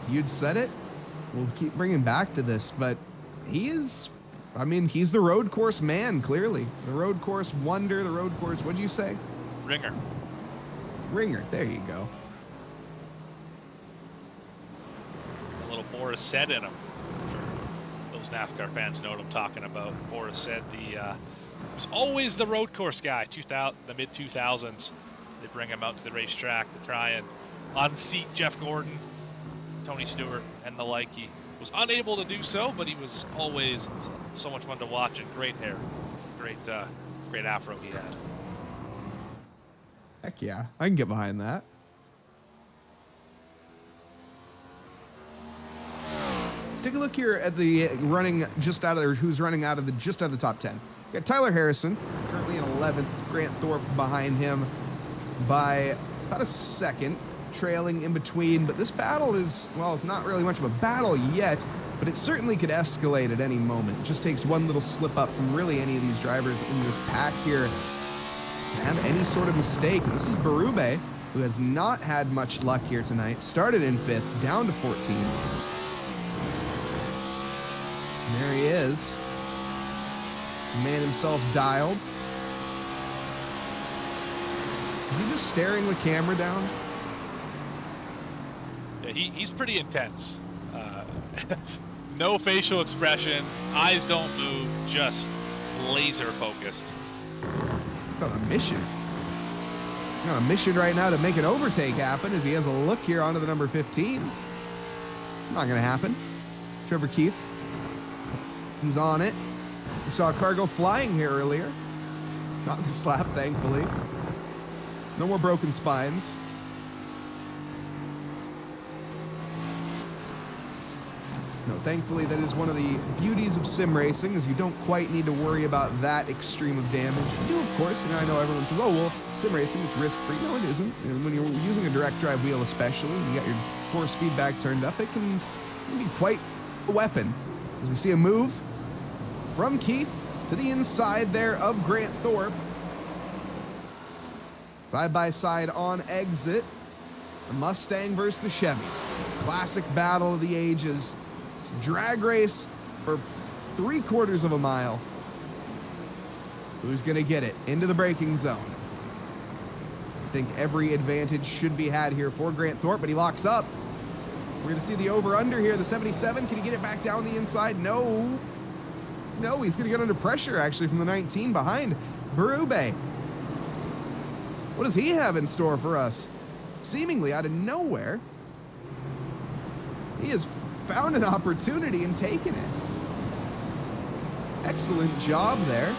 You'd said it. We'll keep bringing back to this, but he is, I mean, he's the road course man, clearly. The road course wonder, the road course, what'd you say? Ringer. Ringer, there you go. A little Boris said in him. For those NASCAR fans know what I'm talking about. Boris said was always the road course guy. The mid 2000s, they bring him out to the racetrack to try and unseat Jeff Gordon, Tony Stewart, and the like. He was unable to do so, but he was always so much fun to watch, and great hair, great afro he had. Heck yeah, I can get behind that. Let's take a look here at the running just out of there, who's running out of the top 10. We got Tyler Harrison, currently in 11th. Grant Thorpe behind him by about a second, trailing in between. But this battle is, well, not really much of a battle yet, but it certainly could escalate at any moment. It just takes one little slip up from really any of these drivers in this pack here to have any sort of mistake. This is Berube, who has not had much luck here tonight. Started in 5th, down to 14. And there he is. The man himself dialed. Is he just staring the camera down? Yeah, he's pretty intense. No facial expression, eyes don't move, just laser focused. Got a mission. Got a mission right now to make an overtake happen as he has a look here onto the number 15. Not gonna happen. Trevor Keith. He's on it. We saw a car go flying here earlier. Not the slap, thankfully. No more broken spines. No, thankfully, that is one of the beauties of sim racing, is you don't quite need to worry about that extreme of damage. You do, of course. You know, I know everyone says, oh, well, sim racing is risk-free. No, it isn't. You know, when you're using a direct drive wheel especially, you got your force feedback turned up, it can be quite a weapon. As we see a move from Keith to the inside there of Grant Thorpe. Side by side on exit. The Mustang versus the Chevy. Classic battle of the ages. Drag race for 3/4 of a mile. Who's gonna get it into the braking zone? I think every advantage should be had here for Grant Thorpe, but he locks up. We're gonna see the over-under here. The 77, can he get it back down the inside? No. No, he's gonna get under pressure actually from the 19 behind Berube. What does he have in store for us? Seemingly out of nowhere, he has found an opportunity and taken it. Excellent job there.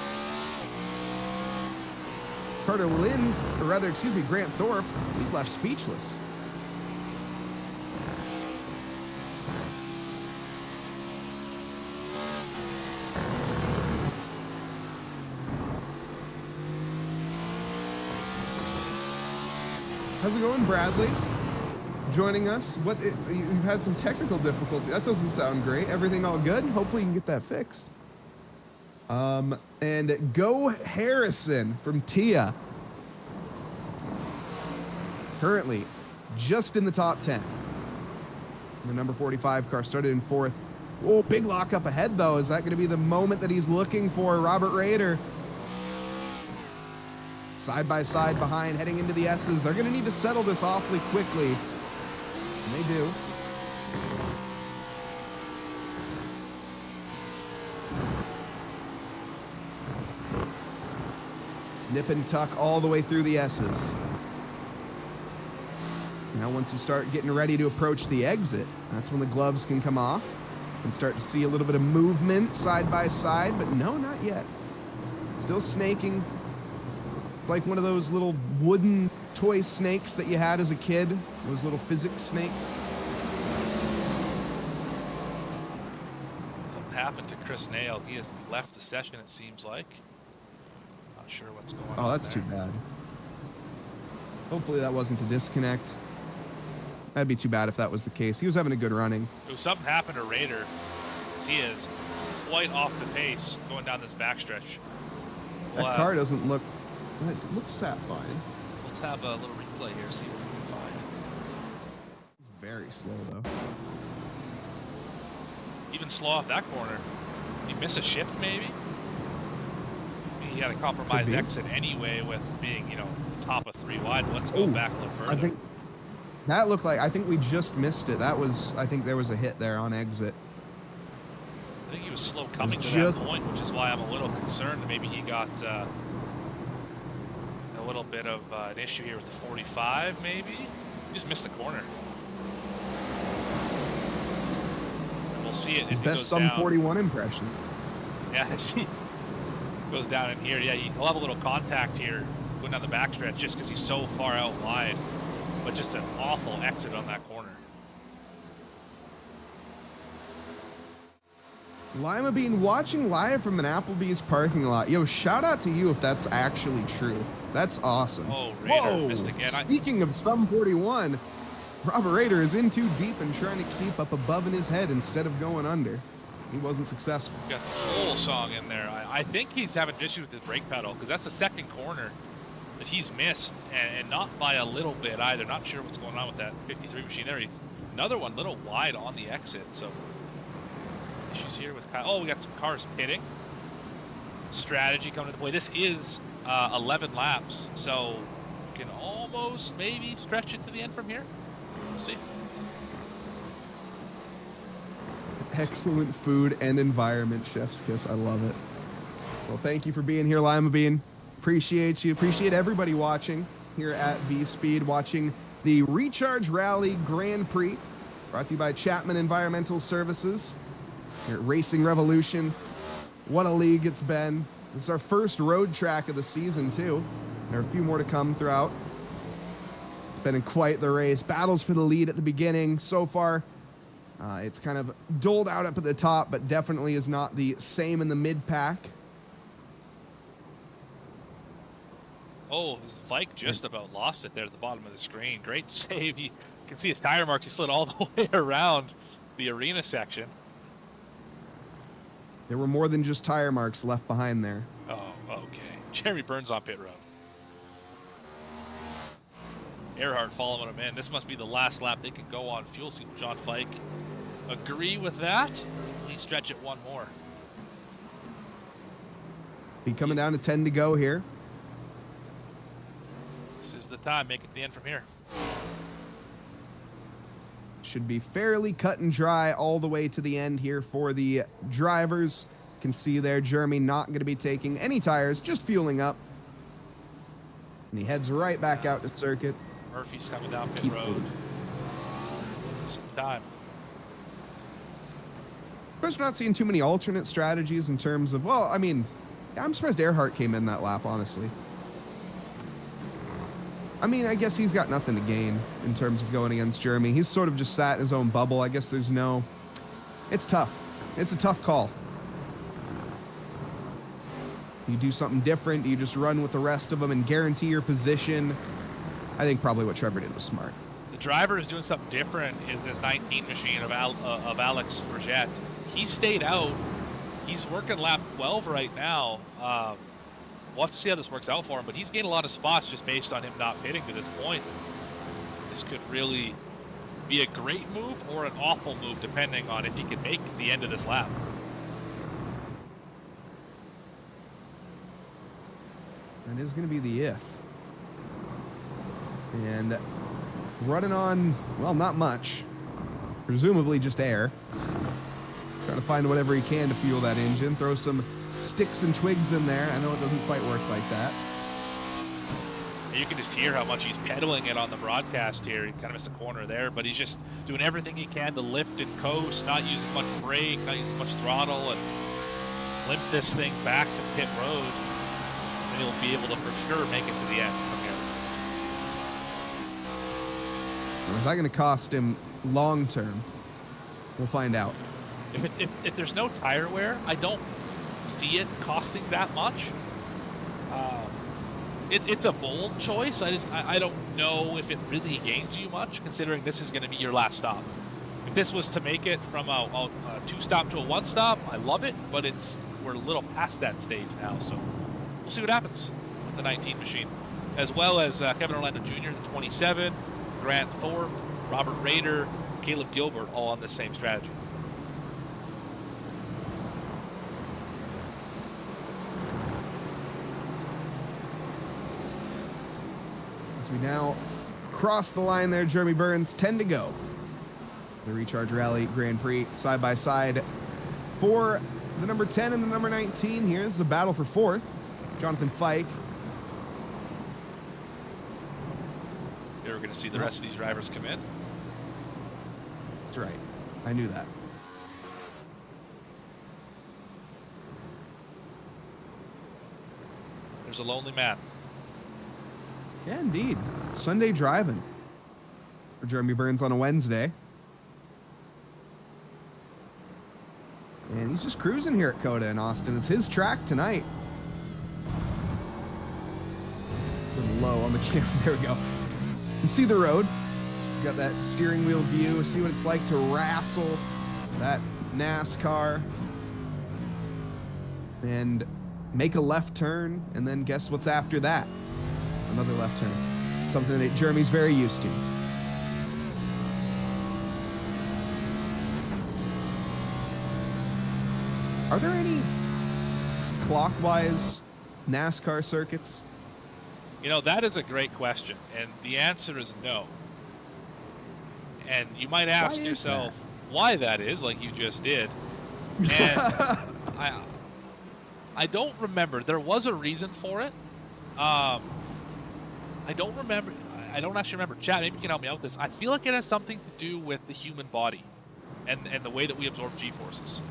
Carter Lynn's, or rather, excuse me, Grant Thorpe, he's left speechless. How's it going, Bradley? Joining us. You've had some technical difficulty. That doesn't sound great. Everything all good? Hopefully you can get that fixed. And Go Harrison from TIA. Currently just in the top 10. The number 45 car started in 4th. Oh, big lock up ahead though. Is that going to be the moment that he's looking for? Robert Rader. Side by side behind, heading into the S's. They're going to need to settle this awfully quickly. And they do. Nip and tuck all the way through the S's. Now once you start getting ready to approach the exit, that's when the gloves can come off. And start to see a little bit of movement side by side, but no, not yet. Still snaking. It's like one of those little wooden toy snakes that you had as a kid, those little physics snakes. Something happened to Chris Nail. He has left the session, it seems like. Not sure what's going on. Oh, that's there. too bad. Hopefully that wasn't a disconnect. That'd be too bad if that was the case. He was having a good running. Ooh, something happened to Raider. He is quite off the pace going down this backstretch. That car doesn't look... It looks fine. Let's have a little replay here, see what we can find. Very slow, though. Even slow off that corner. He missed a shift, maybe? He had a compromised exit anyway with being, you know, top of 3 wide. Let's go back a little further. I think that looked like... I think we just missed it. That was... I think there was a hit there on exit. I think he was slow coming to that point, which is why I'm a little concerned. Maybe he got a little bit of an issue here with the 45, maybe? He just missed the corner. And we'll see it as His he best goes Sum down. 41 impression. Yeah, as he goes down in here. Yeah, he'll have a little contact here going down the backstretch just because he's so far out wide. But just an awful exit on that corner. Lima Bean watching live from an Applebee's parking lot. Yo, shout out to you if that's actually true. That's awesome. Oh, Raider missed again. Speaking of Sum 41, Robert Raider is in too deep and trying to keep up above in his head instead of going under. He wasn't successful. Got the whole song in there. I think he's having an issue with his brake pedal because that's the second corner that he's missed, and not by a little bit either. Not sure what's going on with that 53 machine there. He's another one, little wide on the exit. So issues here with Kyle. Oh, we got some cars pitting. Strategy coming into play. This is 11 laps, so we can almost maybe stretch it to the end from here. We'll see. Excellent food and environment, chef's kiss. I love it. Well, thank you for being here, Lima Bean. Appreciate you. Appreciate everybody watching here at V-Speed, watching the Recharge Rally Grand Prix, brought to you by Chapman Environmental Services here at Racing Revolution. What a league it's been. This is our first road track of the season, too. There are a few more to come throughout. It's been quite the race. Battles for the lead at the beginning. So far, it's kind of doled out up at the top, but definitely is not the same in the mid-pack. Oh, Fike just about lost it there at the bottom of the screen. Great save. You can see his tire marks. He slid all the way around the arena section. There were more than just tire marks left behind there. Oh, okay. Jeremy Burns on pit road. Erhardt following him in. This must be the last lap they can go on fuel. See John Fike agree with that. Please stretch it one more. Be coming down to 10 to go here. This is the time. Make it to the end from here. Should be fairly cut and dry all the way to the end here for the drivers. You can see there, Jeremy not going to be taking any tires, just fueling up. And he heads right back out to circuit. Murphy's coming down pit road. This is the time. Of course, we're not seeing too many alternate strategies in terms of, well, I mean, I'm surprised Erhardt came in that lap, honestly. I mean, I guess he's got nothing to gain in terms of going against Jeremy. He's sort of just sat in his own bubble. I guess there's no... It's tough. It's a tough call. You do something different. You just run with the rest of them and guarantee your position. I think probably what Trevor did was smart. The driver is doing something different is this 19 machine of Alex Frigette. He stayed out. He's working lap 12 right now. We'll have to see how this works out for him, but he's gained a lot of spots just based on him not pitting to this point. This could really be a great move or an awful move, depending on if he can make the end of this lap. That is going to be the if. And running on, well, not much. Presumably just air. Trying to find whatever he can to fuel that engine. Throw some sticks and twigs in there. I know it doesn't quite work like that. You can just hear how much he's pedaling it on the broadcast here. He kind of missed a corner there, but he's just doing everything he can to lift and coast, not use as much brake, not use as much throttle, and limp this thing back to pit road. And he'll be able to for sure make it to the end from here. Is that going to cost him long term? We'll find out. If there's no tire wear, I don't see it costing that much. It's a bold choice. I don't know if it really gains you much, considering this is going to be your last stop. If this was to make it from a 2-stop to a 1-stop, I love it, but we're a little past that stage now, so we'll see what happens with the 19 machine. As well as Kevin Orlando Jr., the 27, Grant Thorpe, Robert Rader, Caleb Gilbert, all on the same strategy. We now cross the line there. Jeremy Burns, 10 to go. The Recharge Rally Grand Prix side by side for the number 10 and the number 19. Here's a battle for 4th. Jonathan Fike. Here we're going to see the rest of these drivers come in. That's right. I knew that. There's a lonely man. Yeah, indeed. Sunday driving for Jeremy Burns on a Wednesday. And he's just cruising here at C.O.T.A. in Austin. It's his track tonight. A little low on the camera. There we go. You can see the road. Got that steering wheel view. See what it's like to wrestle that NASCAR. And make a left turn. And then guess what's after that? Another left turn. Something that Jeremy's very used to. Are there any clockwise NASCAR circuits? You know, that is a great question, and the answer is no. And you might ask yourself why that is, like you just did. And I don't remember. There was a reason for it. I don't remember. I don't actually remember. Chat, maybe you can help me out with this. I feel like it has something to do with the human body and the way that we absorb G-forces.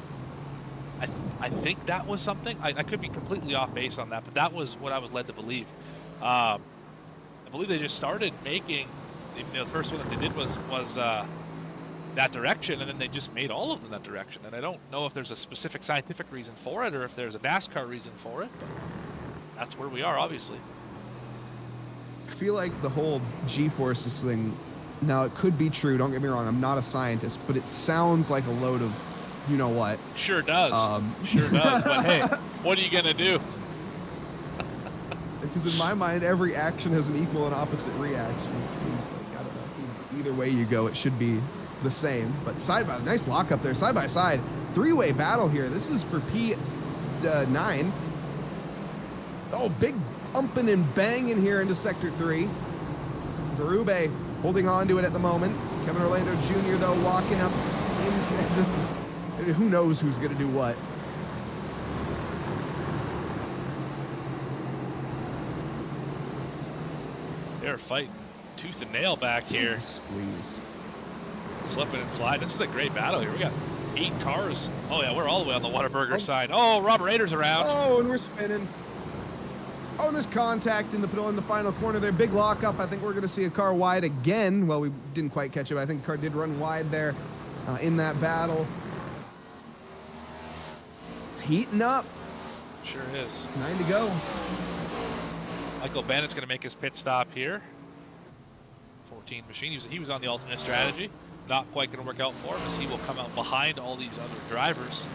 I think that was something. I could be completely off base on that, but that was what I was led to believe. I believe they just started making, the first one that they did was that direction, and then they just made all of them that direction. And I don't know if there's a specific scientific reason for it or if there's a NASCAR reason for it, but that's where we are, obviously. I feel like the whole G-forces thing, now it could be true, don't get me wrong, I'm not a scientist, but it sounds like a load of you know what. Sure does. Sure does, but hey, what are you going to do? Because in my mind, every action has an equal and opposite reaction, which means, like, I don't know, either way you go, it should be the same. But nice lock up there, side by side. 3-way battle here. This is for P9. Oh, big bumping and banging here into Sector 3. Berube holding on to it at the moment. Kevin Orlando Jr., though, walking up into this is, who knows who's going to do what. They're fighting tooth and nail back here. Squeeze. Slipping and sliding. This is a great battle here. We got 8 cars. Oh, yeah, we're all the way on the Whataburger side. Oh, Robert Rader's around. Oh, and we're spinning. Oh, and there's contact in the final corner there. Big lockup. I think we're going to see a car wide again. Well, we didn't quite catch it, but I think the car did run wide there in that battle. It's heating up. Sure is. 9 to go. Michael Bennett's going to make his pit stop here. 14 machine. He was on the alternate strategy. Not quite going to work out for him as he will come out behind all these other drivers.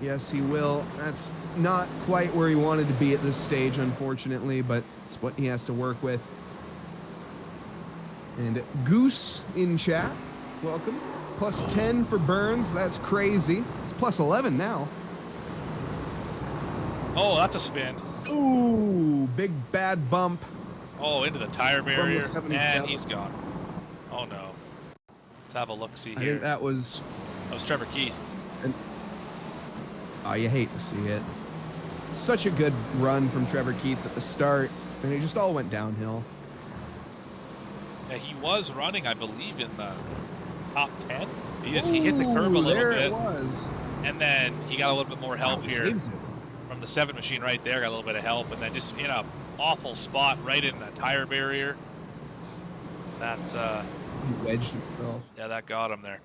Yes, he will. That's not quite where he wanted to be at this stage, unfortunately, but it's what he has to work with. And Goose in chat, welcome. Plus 10 for Burns. That's crazy. It's plus 11 now. Oh, that's a spin. Ooh, big bad bump. Oh, into the tire barrier, the and he's gone. Oh, no. Let's have a look-see here. I think that was Trevor Keith. Oh, you hate to see it. such a good run from Trevor Keith at the start, and it just all went downhill. Yeah, he was running, I believe, in the top 10. He hit the curb a little there bit. It was. And then he got a little bit more help He here saves it. from the 7 machine right there. Got a little bit of help, and then just in a awful spot right in the tire barrier. That's He wedged himself. yeah, that got him there.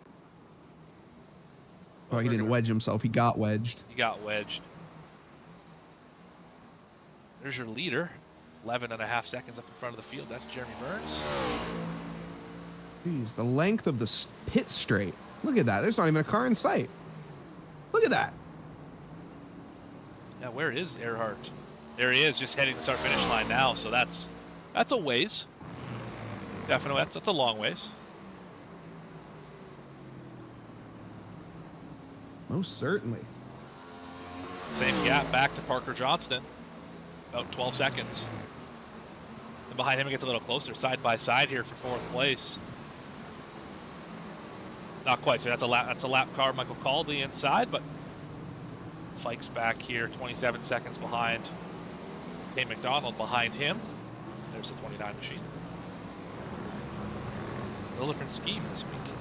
Oh, he didn't wedge himself. He got wedged. He got wedged. There's your leader. 11.5 seconds up in front of the field. That's Jeremy Burns. Jeez, the length of the pit straight. Look at that. There's not even a car in sight. Look at that. Yeah, where is Erhardt? There he is, just heading to start finish line now. So that's a ways. Definitely, that's a long ways. Most certainly. Same gap back to Parker Johnston. About 12 seconds. And behind him, it gets a little closer, side by side here for 4th place. Not quite. So that's a lap car. Michael Caldy inside, but Fikes back here, 27 seconds behind. Kane McDonald behind him. There's the 29 machine. A little different scheme this week.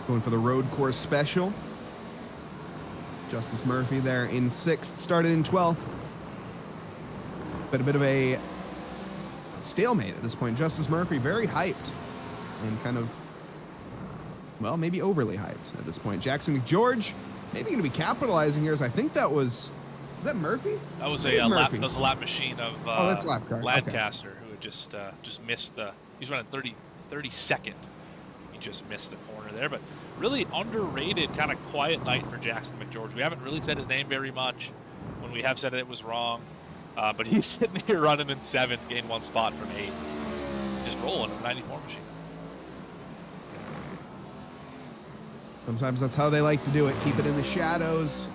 Going for the road course special. Justice Murphy there in 6th, started in 12th. But a bit of a stalemate at this point. Justice Murphy very hyped and kind of, well, maybe overly hyped at this point. Jackson McGeorge maybe going to be capitalizing here, as I think that was that Murphy? That was a lap machine of that's lap car. Lancaster, who had just missed the. He's running 32nd. He just missed the corner there, but really underrated, kind of quiet night for Jackson McGeorge. We haven't really said his name very much. When we have said it, it was wrong. But he's sitting here running in 7th, gained 1 spot from 8th. Just rolling a 94 machine. Sometimes that's how they like to do it. Keep it in the shadows.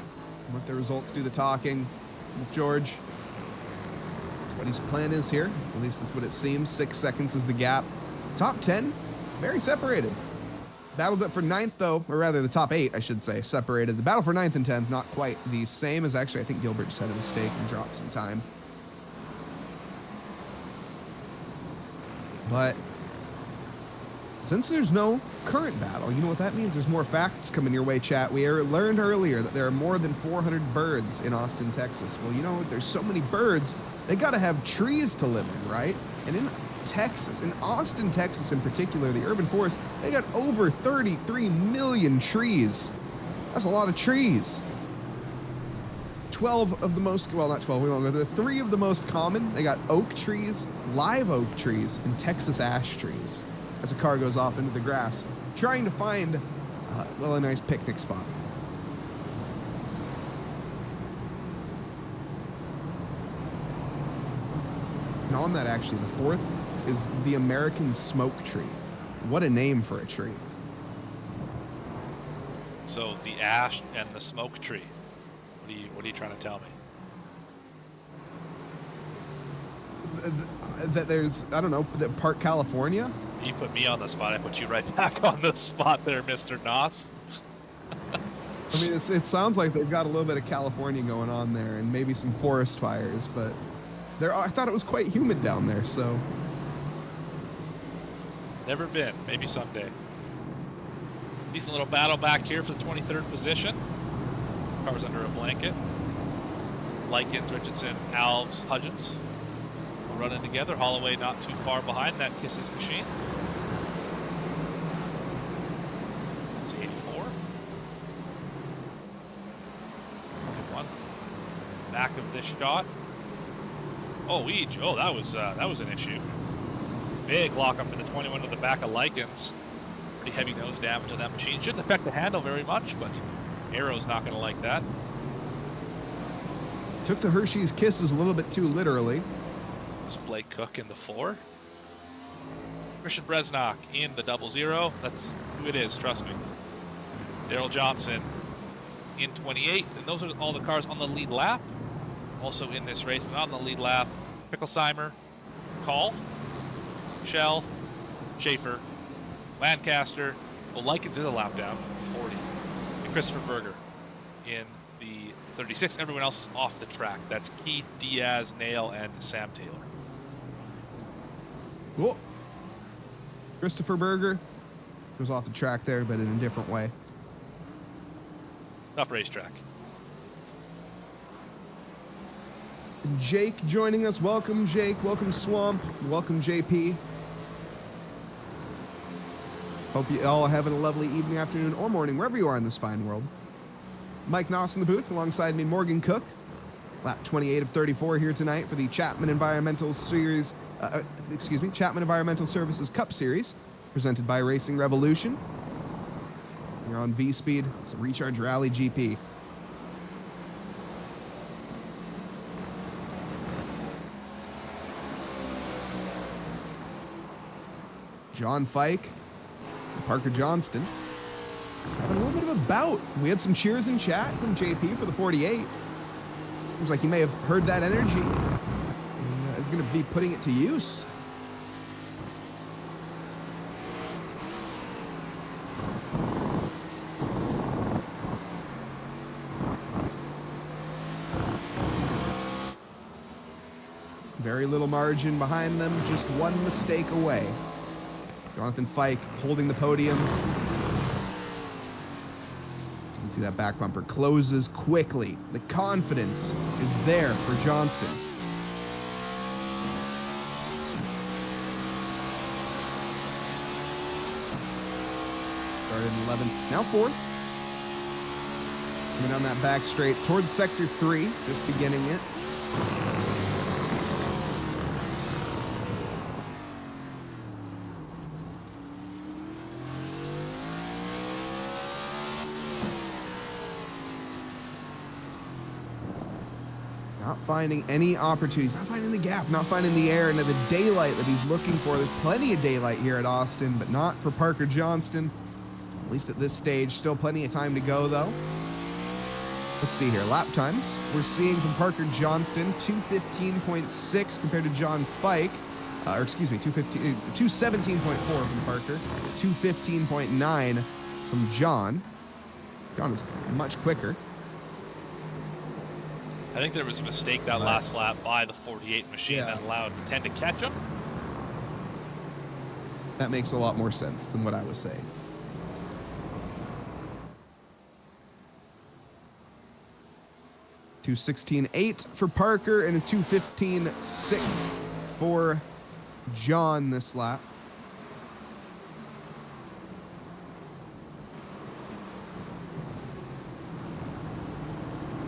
Let the results do the talking. George. That's what his plan is here. At least that's what it seems. 6 seconds is the gap. Top 10, very separated. Battled it for 9th, though, or rather the top 8, I should say, separated. The battle for 9th and 10th, not quite the same, as actually I think Gilbert just had a mistake and dropped some time. But since there's no current battle, you know what that means? There's more facts coming your way, chat. We learned earlier that there are more than 400 birds in Austin, Texas. Well, you know, there's so many birds, they got to have trees to live in, right? And in Texas, in Austin, Texas in particular, the urban forest, they got over 33 million trees. That's a lot of trees. 12 of the most, well, not 12, we won't go there. 3 of the most common, they got oak trees, live oak trees, and Texas ash trees. As a car goes off into the grass, trying to find well, a nice picnic spot. And on that, actually, the 4th is the American smoke tree. What a name for a tree. So the ash and the smoke tree. What are you trying to tell me? That there's, I don't know, that Park, California? You put me on the spot. I put you right back on the spot there, Mr. Noss. I mean, it sounds like they've got a little bit of California going on there and maybe some forest fires, but I thought it was quite humid down there, so. Never been. Maybe someday. Decent little battle back here for the 23rd position. Cars under a blanket. Likens, Richardson, Alves, Hudgens all running together. Holloway not too far behind that Kisses machine. It's 84. Good one. Back of this shot. Oh, that was an issue. Big lockup for the 21 to the back of Likens. Pretty heavy nose damage on that machine. Shouldn't affect the handle very much, but Arrow's not going to like that. Took the Hershey's Kisses a little bit too literally. There's Blake Cook in the 4. Christian Bresnock in the 00. That's who it is, trust me. Daryl Johnson in 28th. And those are all the cars on the lead lap. Also in this race, but on the lead lap. Picklesheimer, Call, Shell, Schaefer, Lancaster. Well, Likens is a lap down, 40. And Christopher Berger in the 36. Everyone else off the track. That's Keith, Diaz, Nail, and Sam Taylor. Cool. Christopher Berger goes off the track there, but in a different way. Up racetrack. Jake joining us. Welcome, Jake. Welcome, Swamp. Welcome, JP. Hope you all having a lovely evening, afternoon, or morning, wherever you are in this fine world. Mike Noss in the booth, alongside me, Morgan Cook. Lap 28 of 34 here tonight for the Chapman Environmental Series, Chapman Environmental Services Cup Series, presented by Racing Revolution. You're on V-Speed. It's a Recharge Rally GP. John Fike and Parker Johnston having a little bit of a bout. We had some cheers in chat from JP for the 48. Seems like he may have heard that energy and is going to be putting it to use. Very little margin behind them, just one mistake away. Jonathan Fike holding the podium. You can see that back bumper closes quickly. The confidence is there for Johnston. Started in 11th, now 4th. Coming down that back straight towards sector 3, just beginning it. Not finding any opportunities, not finding the gap, not finding the air into the daylight that he's looking for. There's plenty of daylight here at Austin, but not for Parker Johnston. At least at this stage, still plenty of time to go though. Let's see here, lap times. We're seeing from Parker Johnston, 2:15.6 compared to John Fike. 2:17.4 from Parker, 2:15.9 from John. John is much quicker. I think there was a mistake that last lap by the 48 machine that allowed 10 to catch him. That makes a lot more sense than what I was saying. .2:16.8 for Parker and a 2:15.6 for John this lap.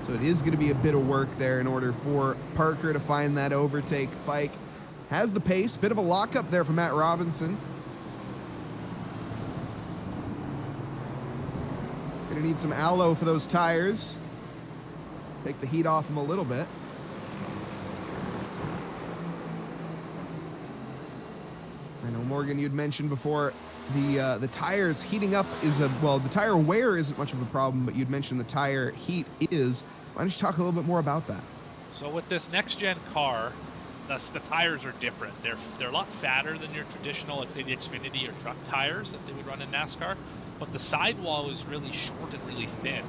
So it is going to be a bit of work there in order for Parker to find that overtake. Fike has the pace. Bit of a lockup there for Matt Robinson. Going to need some aloe for those tires. Take the heat off them a little bit. I know, Morgan, you'd mentioned before the tires heating up is the tire wear isn't much of a problem, but you'd mentioned the tire heat is. Why don't you talk a little bit more about that? So with this next-gen car, the tires are different. They're a lot fatter than your traditional, let's say the Xfinity or truck tires that they would run in NASCAR, but the sidewall is really short and really thin.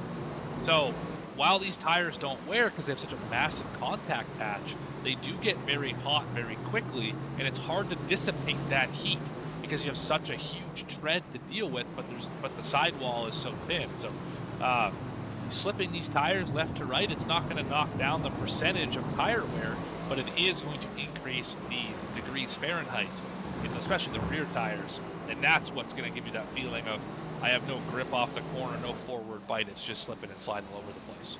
So while these tires don't wear because they have such a massive contact patch, they do get very hot very quickly, and it's hard to dissipate that heat because you have such a huge tread to deal with, but the sidewall is so thin. So slipping these tires left to right, it's not going to knock down the percentage of tire wear, but it is going to increase the degrees Fahrenheit, especially the rear tires, and that's what's going to give you that feeling of I have no grip off the corner, no forward bite, it's just slipping and sliding all over the place.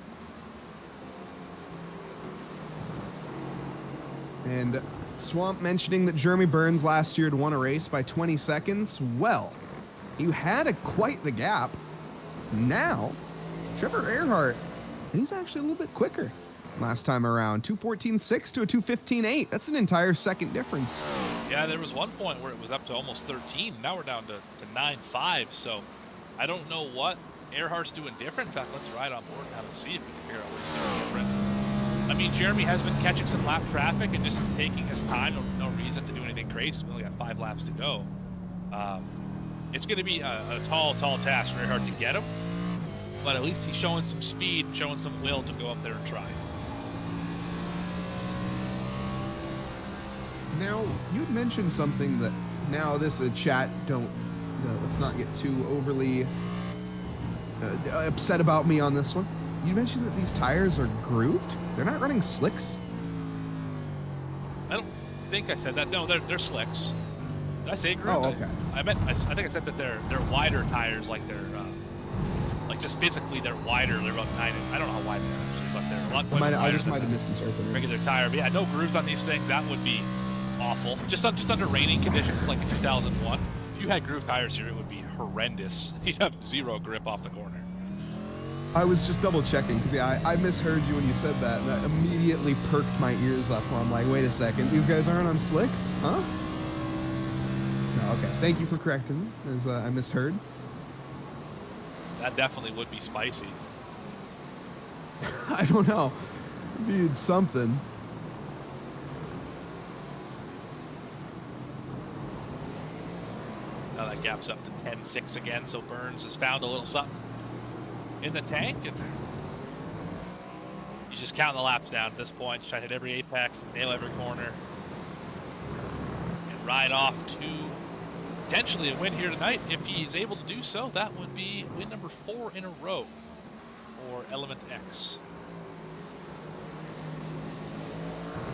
And Swamp mentioning that Jeremy Burns last year had won a race by 20 seconds. Well, you had quite the gap. Now, Trevor Erhardt, he's actually a little bit quicker last time around. 2:14.6 to a 2:15.8. That's an entire second difference. Yeah, there was one point where it was up to almost 13. Now we're down to 9.5. So I don't know what Erhardt's doing different. In fact, let's ride on board and have a see if we can figure out what he's doing different. I mean, Jeremy has been catching some lap traffic and just taking his time. No reason to do anything crazy. We only got 5 laps to go. It's going to be a tall task for Erhardt to get him. but at least he's showing some speed, showing some will to go up there and try. Now, you'd mentioned something that now this chat don't, let's not get too overly upset about me on this one. You mentioned that these tires are grooved. They're not running slicks. I don't think I said that. No, they're slicks. Did I say grooved? Oh, okay. I think I said that they're wider tires, like they're like just physically they're wider. They're about 9. I don't know how wide they are actually, but they're a lot wider. I just might have misinterpreted. Regular tire. But yeah, no grooves on these things. That would be awful. Just under raining conditions like in 2001. If you had grooved tires here, it would be horrendous. You'd have zero grip off the corner. I was just double checking because I misheard you when you said that, and that immediately perked my ears up. While I'm like, wait a second, these guys aren't on slicks, huh? No, okay. Thank you for correcting me, as I misheard. That definitely would be spicy. I don't know. It'd be something. Now that gap's up to 10.6 again, so Burns has found a little something in the tank, and he's just counting the laps down at this point. He's trying to hit every apex, nail every corner, and ride off to potentially a win here tonight. If he's able to do so, that would be win number 4 in a row for Element X.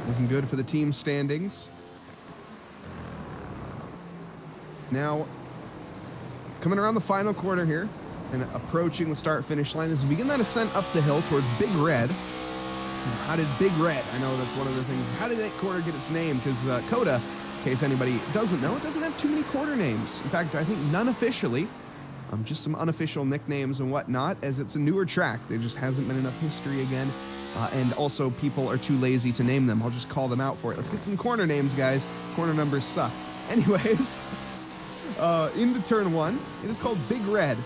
Looking good for the team standings. Now, coming around the final quarter here and approaching the start-finish line as we begin that ascent up the hill towards Big Red. How did Big Red, I know that's one of the things, how did that quarter get its name? Because C.O.T.A, in case anybody doesn't know, it doesn't have too many quarter names. In fact, I think none officially. Just some unofficial nicknames and whatnot, as it's a newer track. There just hasn't been enough history again. And also, people are too lazy to name them. I'll just call them out for it. Let's get some corner names, guys. Corner numbers suck. Anyways, into turn 1, it is called Big Red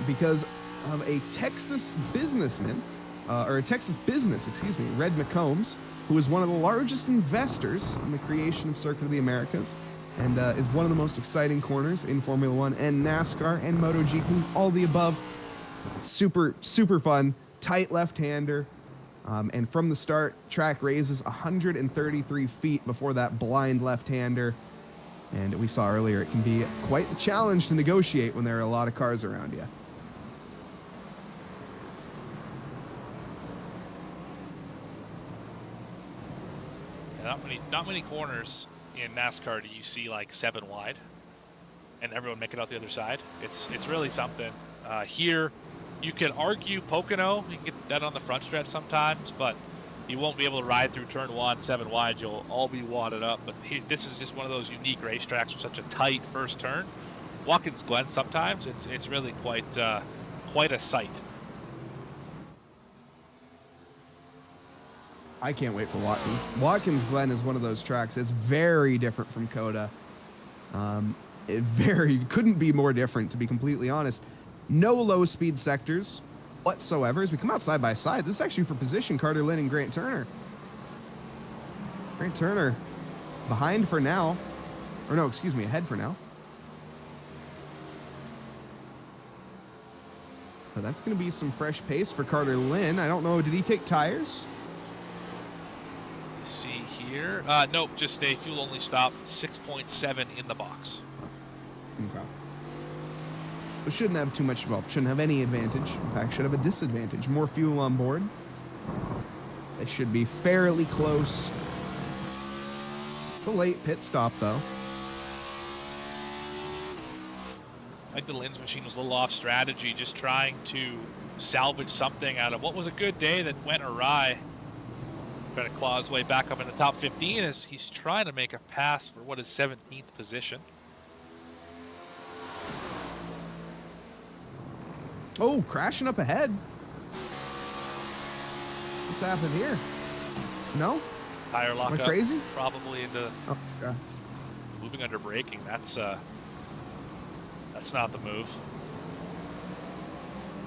because of a Texas businessman, or a Texas business, excuse me, Red McCombs, who is one of the largest investors in the creation of Circuit of the Americas, and is one of the most exciting corners in Formula One and NASCAR and MotoGP, all the above. It's super, super fun, tight left-hander, and from the start, track raises 133 feet before that blind left-hander, and we saw earlier it can be quite the challenge to negotiate when there are a lot of cars around you. Not many corners in NASCAR do you see like 7 wide and everyone make it out the other side. It's really something. Here, you could argue Pocono, you can get that on the front stretch sometimes, but you won't be able to ride through turn 1 7 wide. You'll all be wadded up. But here, this is just one of those unique racetracks with such a tight first turn. Watkins Glen, sometimes it's really quite a sight. I can't wait for Watkins. Watkins Glen is one of those tracks. It's very different from C.O.T.A. It couldn't be more different, to be completely honest. No low speed sectors whatsoever. As we come out side by side, this is actually for position Carter Lynn and Grant Turner. Grant Turner behind for now. Or no, excuse me, ahead for now. But that's going to be some fresh pace for Carter Lynn. I don't know, did he take tires? See here. Nope, just a fuel-only stop, 6.7 in the box. Okay. We shouldn't have too much, well, shouldn't have any advantage. In fact, should have a disadvantage. More fuel on board. They should be fairly close. The late pit stop, though. I think the Lynn's machine was a little off strategy, just trying to salvage something out of what was a good day that went awry. Trying to claw his way back up in the top 15 as he's trying to make a pass for what is 17th position. Oh, crashing up ahead. What's happened here? No? Tire lockup. Am I crazy? Probably into okay. moving under braking. That's not the move.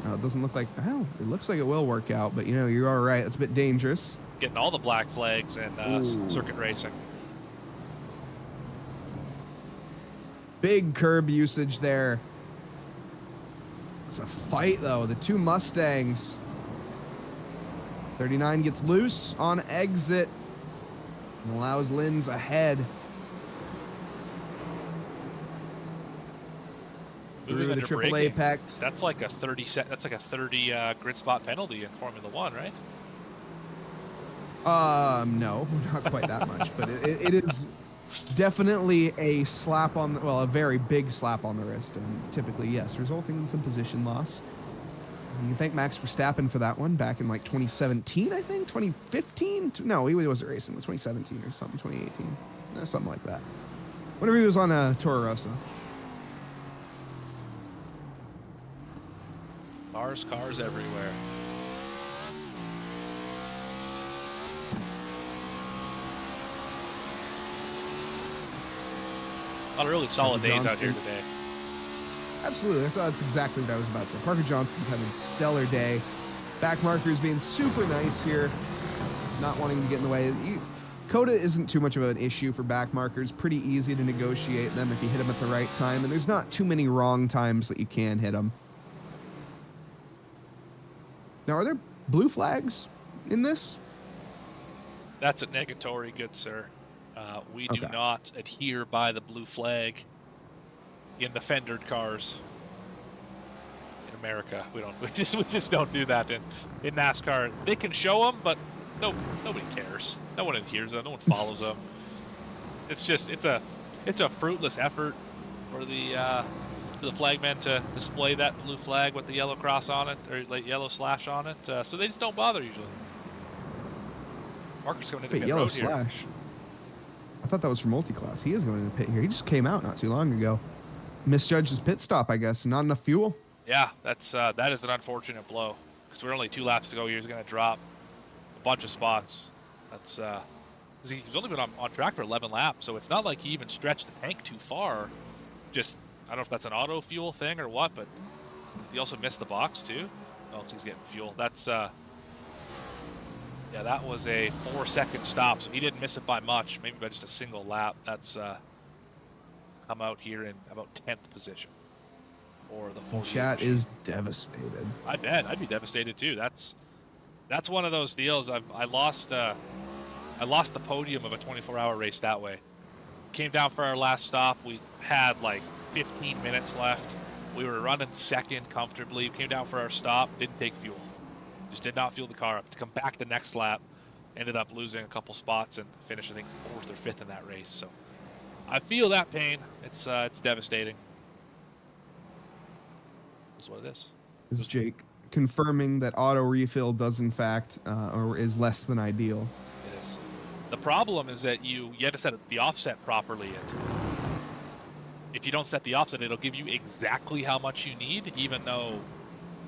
No, it doesn't look like, well, it looks like it will work out, but you know, you're all right. It's a bit dangerous. Getting all the black flags in circuit racing. Big curb usage there. It's a fight, though. The two Mustangs. 39 gets loose on exit and allows Linz ahead. Moving Through the under triple braking, apex. That's like a 30 grid spot penalty in Formula One, right? No, not quite that much, but it is definitely a slap on, well, a very big slap on the wrist, and typically, yes, resulting in some position loss. You can thank Max Verstappen for that one back in like 2017, I think, 2015. No, he wasn't racing. It was 2017 or something, 2018, something like that. Whenever he was on Toro Rosso. Cars everywhere. A lot of really solid days out here today. Absolutely, that's exactly what I was about to say. Parker Johnston's having a stellar day. Back markers being super nice here, not wanting to get in the way. C.O.T.A isn't too much of an issue for back markers. Pretty easy to negotiate them if you hit them at the right time, and there's not too many wrong times that you can hit them. Now, are there blue flags in this? That's a negatory, good sir. We do not adhere by the blue flag in the fendered cars in America. We just don't do that in NASCAR. They can show them, but nobody cares. No one adheres them. No one follows them. It's a fruitless effort for the flagmen to display that blue flag with the yellow cross on it, or like yellow slash on it. So they just don't bother usually. Marcus coming into pit yellow road slash. here. I thought that was for multi-class. He is going into pit here. He just came out not too long ago. Misjudged his pit stop, I guess. Not enough fuel. Yeah, that is an unfortunate blow because we're only 2 laps to go. He's going to drop a bunch of spots. That's he's only been on track for 11 laps, so it's not like he even stretched the tank too far. Just I don't know if that's an auto fuel thing or what, but he also missed the box too. Oh, he's getting fuel. That's yeah, that was a 4-second stop, so he didn't miss it by much, maybe by just a single lap. That's come out here in about 10th position, or the 40th. Chat is devastated. I bet I'd be devastated too. That's one of those deals. I lost the podium of a 24-hour race that way. Came down for our last stop. We had like 15 minutes left. We were running second comfortably. Came down for our stop. Didn't take fuel. Just did not fuel the car up. To come back the next lap, ended up losing a couple spots and finished, I think, 4th or 5th in that race. So I feel that pain. It's devastating. That's what it is. This is Jake confirming that auto refill does in fact, or is less than ideal. It is. The problem is that you have to set the offset properly. And if you don't set the offset, it'll give you exactly how much you need, even though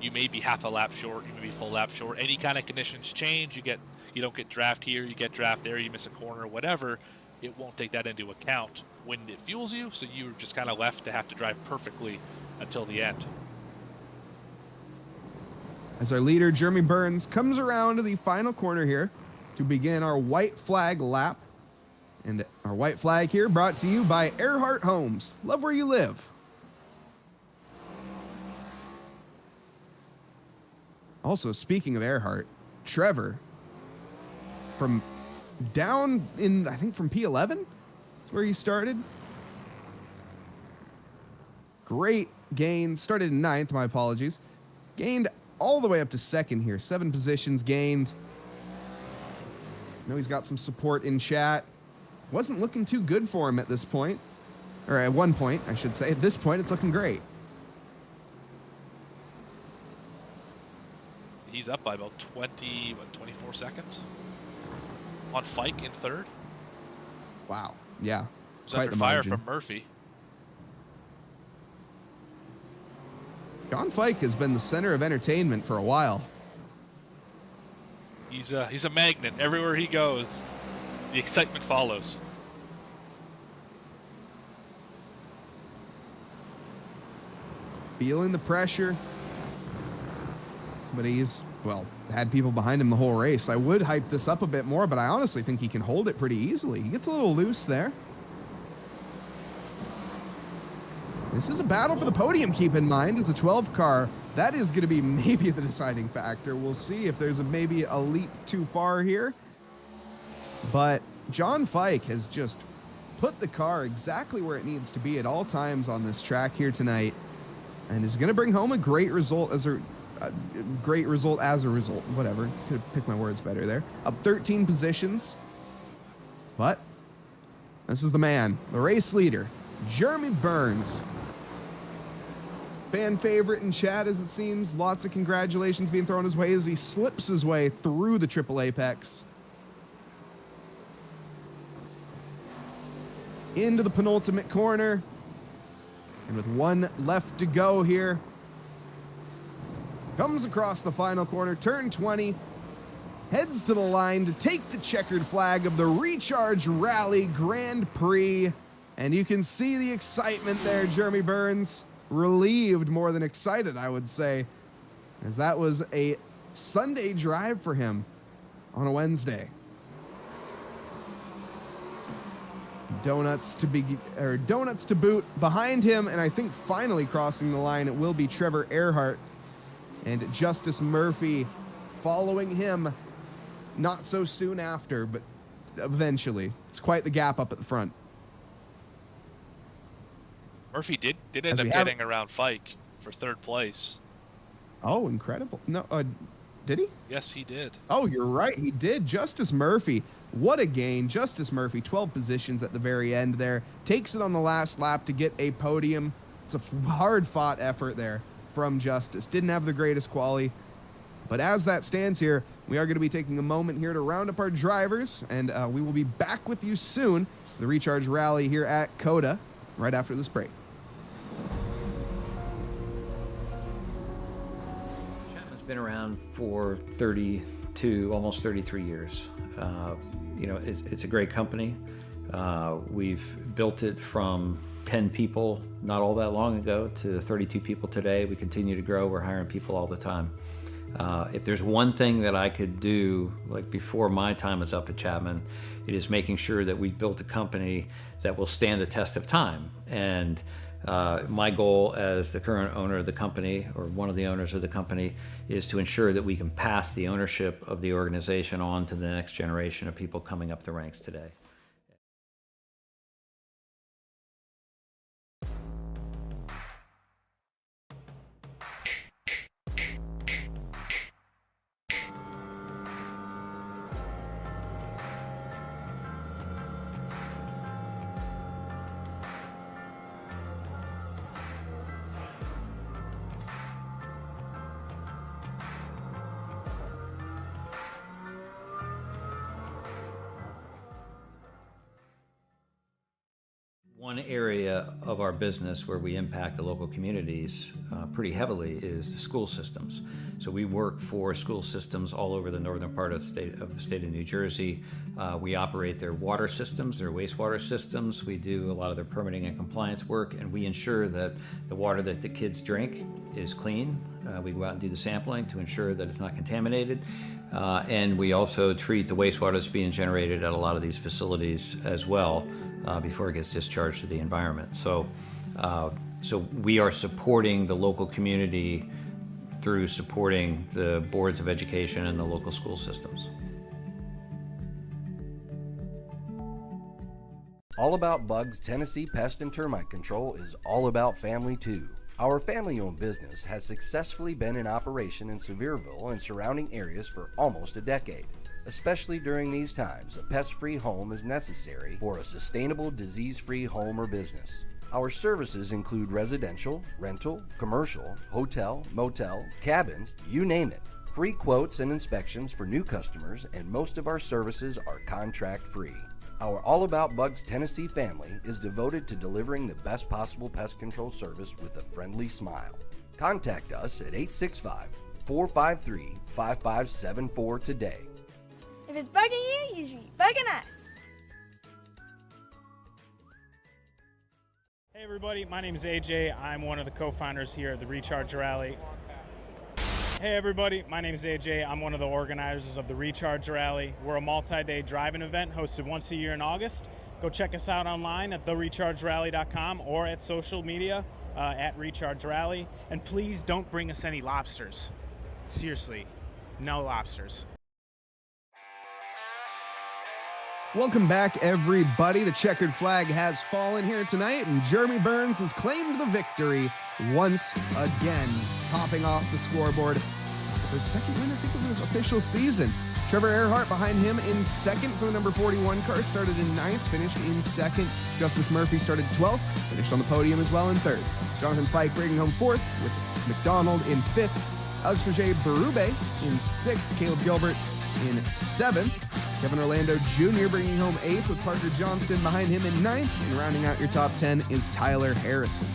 you may be half a lap short, you may be full lap short. Any kind of conditions change. You don't get draft here, you get draft there, you miss a corner, whatever. It won't take that into account when it fuels you, so you're just kind of left to have to drive perfectly until the end. As our leader, Jeremy Burns, comes around to the final corner here to begin our white flag lap. And our white flag here brought to you by Erhardt Homes. Love where you live. Also, speaking of Erhardt, Trevor, from down in, I think from P11, that's where he started. Great gain. Started in 9th, my apologies. Gained all the way up to 2nd here. 7 positions gained. I know he's got some support in chat. Wasn't looking too good for him at this point. Or at one point, I should say. At this point, it's looking great. He's up by about 24 seconds. On Fike in 3rd. Wow. Yeah. He's under fire from Murphy. John Fike has been the center of entertainment for a while. He's a magnet. Everywhere he goes, the excitement follows. Feeling the pressure. But he's, well, had people behind him the whole race. I would hype this up a bit more, but I honestly think he can hold it pretty easily. He gets a little loose there. This is a battle for the podium, keep in mind, as the 12 car That is going to be maybe the deciding factor. We'll see if there's maybe a leap too far here. But John Fike has just put the car exactly where it needs to be at all times on this track here tonight, and is going to bring home a great result as a result. Whatever. Could have picked my words better there. Up 13 positions. But this is the man, the race leader, Jeremy Burns. Fan favorite in chat, as it seems. Lots of congratulations being thrown his way as he slips his way through the triple apex. Into the penultimate corner. And with one left to go here, comes across the final corner, turn 20, heads to the line to take the checkered flag of the Recharge Rally Grand Prix. And you can see the excitement there, Jeremy Burns. Relieved more than excited, I would say, as that was a Sunday drive for him on a Wednesday. Donuts to boot behind him, and I think finally crossing the line, it will be Trevor Erhardt and Justice Murphy following him not so soon after, but eventually. It's quite the gap up at the front. Murphy did end up getting around Fike for third place. Oh, incredible. No, did he? Yes, he did. Oh, you're right. He did. Justice Murphy. What a gain. Justice Murphy, 12 positions at the very end there. Takes it on the last lap to get a podium. It's a hard-fought effort there from Justice. Didn't have the greatest quality. But as that stands here, we are going to be taking a moment here to round up our drivers, and we will be back with you soon. The Recharge Rally here at C.O.T.A. right after this break. Chapman's been around for 32, almost 33 years. You know, it's a great company. We've built it from 10 people not all that long ago to 32 people today. We continue to grow. We're hiring people all the time. If there's one thing that I could do, like before my time is up at Chapman, it is making sure that we've built a company that will stand the test of time. And my goal as the current owner of the company, or one of the owners of the company, is to ensure that we can pass the ownership of the organization on to the next generation of people coming up the ranks today. One area of our business where we impact the local communities pretty heavily is the school systems. So we work for school systems all over the northern part of the state of New Jersey. We operate their water systems, their wastewater systems. We do a lot of their permitting and compliance work, and we ensure that the water that the kids drink is clean. We go out and do the sampling to ensure that it's not contaminated. And we also treat the wastewater that's being generated at a lot of these facilities as well before it gets discharged to the environment. So we are supporting the local community through supporting the boards of education and the local school systems. All About Bugs Tennessee Pest and Termite Control is all about family too. Our family-owned business has successfully been in operation in Sevierville and surrounding areas for almost a decade. Especially during these times, a pest-free home is necessary for a sustainable, disease-free home or business. Our services include residential, rental, commercial, hotel, motel, cabins, you name it. Free quotes and inspections for new customers, and most of our services are contract-free. Our All About Bugs Tennessee family is devoted to delivering the best possible pest control service with a friendly smile. Contact us at 865-453-5574 today. If it's bugging you, you should be bugging us. Hey everybody, my name is AJ. I'm one of the co-founders here at the Recharge Rally. Hey everybody, my name is AJ. I'm one of the organizers of the Recharge Rally. We're a multi-day driving event hosted once a year in August. Go check us out online at therechargerally.com or at social media at Recharge Rally. And please don't bring us any lobsters. Seriously, no lobsters. Welcome back, everybody. The checkered flag has fallen here tonight, and Jeremy Burns has claimed the victory once again, topping off the scoreboard for his second win, I think, of the official season. Trevor Erhardt behind him in second for the number 41 car, started in ninth, finished in second. Justice Murphy started 12th, finished on the podium as well in third. Jonathan Fike bringing home fourth, with McDonald in fifth. Alex Roger Berube in sixth, Caleb Gilbert in seventh. Kevin Orlando Jr. bringing home eighth, with Parker Johnston behind him in ninth. And rounding out your top 10 is Tyler Harrison.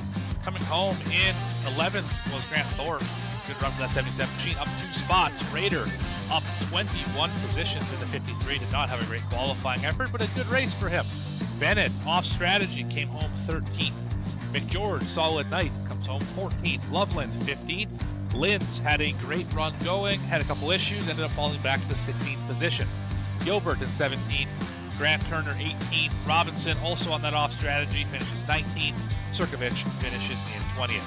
Coming home in 11th was Grant Thorpe. Good run for that 77 machine, up 2 spots. Raider up 21 positions in the 53. Did not have a great qualifying effort, but a good race for him. Bennett, off strategy, came home 13th. McGeorge, solid night, comes home 14th. Loveland, 15th. Linz had a great run going, had a couple issues, ended up falling back to the 16th position. Gilbert in 17th. Grant Turner 18th. Robinson also on that off strategy, finishes 19th. Sirkovich finishes in 20th.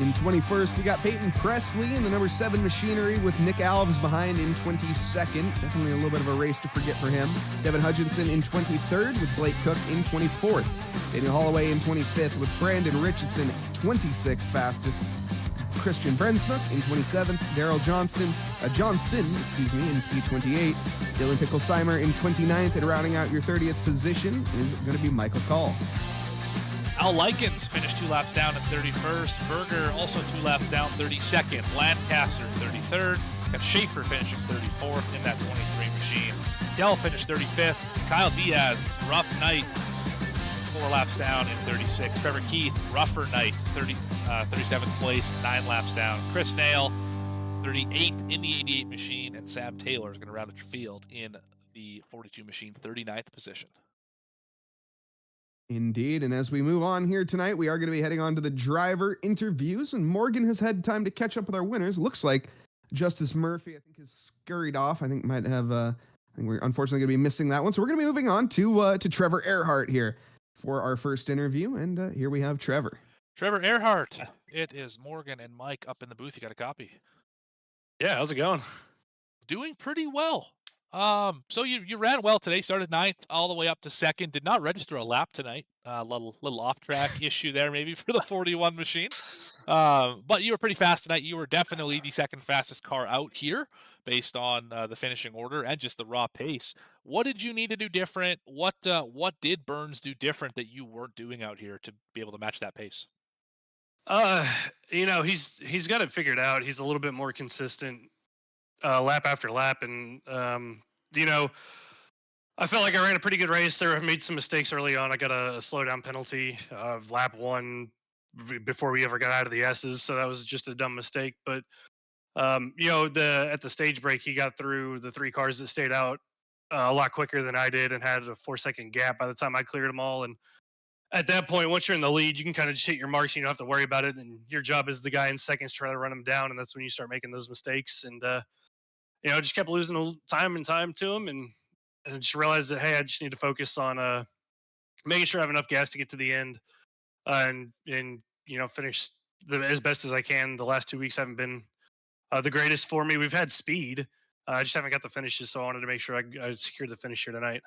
In 21st, we got Peyton Presley in the number 7 machinery, with Nick Alves behind in 22nd. Definitely a little bit of a race to forget for him. Devin Hutchinson in 23rd, with Blake Cook in 24th. Daniel Holloway in 25th, with Brandon Richardson 26th fastest. Christian Brensnook in 27th. Daryl Johnson in P28. Dylan Picklesheimer in 29th, and rounding out your 30th position is going to be Michael Call. Al Likens finished 2 laps down in 31st. Berger also 2 laps down, 32nd. Lancaster 33rd. Got Schaefer finishing 34th in that 23 machine. Dell finished 35th. Kyle Diaz, rough night, 4 laps down in 36th. Trevor Keith, rougher night, 37th place, 9 laps down. Chris Nail, 38th in the 88 machine, and Sam Taylor is going to round out your field in the 42 machine, 39th position. Indeed, and as we move on here tonight, we are going to be heading on to the driver interviews, and Morgan has had time to catch up with our winners. Looks like Justice Murphy, I think, has scurried off. I think might have, I think we're unfortunately going to be missing that one, so we're going to be moving on to Trevor Erhardt here for our first interview, and here we have Trevor. Trevor Erhardt, it is Morgan and Mike up in the booth. You got a copy? Yeah, how's it going? Doing pretty well. So you ran well today. Started 9th all the way up to 2nd. Did not register a lap tonight. Little off track issue there maybe for the 41 machine. But you were pretty fast tonight. You were definitely the 2nd fastest car out here based on the finishing order and just the raw pace. What did you need to do different? What did Burns do different that you weren't doing out here to be able to match that pace? He's got it figured out. He's a little bit more consistent lap after lap, and I felt like I ran a pretty good race there. I made some mistakes early on. I got a slowdown penalty of lap 1 before we ever got out of the S's, so that was just a dumb mistake. But at the stage break, he got through the 3 cars that stayed out a lot quicker than I did, and had a 4-second gap by the time I cleared them all. And at that point, once you're in the lead, you can kind of just hit your marks. You don't have to worry about it, and your job as the guy in seconds to try to run them down. And that's when you start making those mistakes. And just kept losing time to him, and just realized that, hey, I just need to focus on making sure I have enough gas to get to the end, and finish as best as I can. The last 2 weeks haven't been the greatest for me. We've had speed, I just haven't got the finishes, so I wanted to make sure I secured the finish here tonight.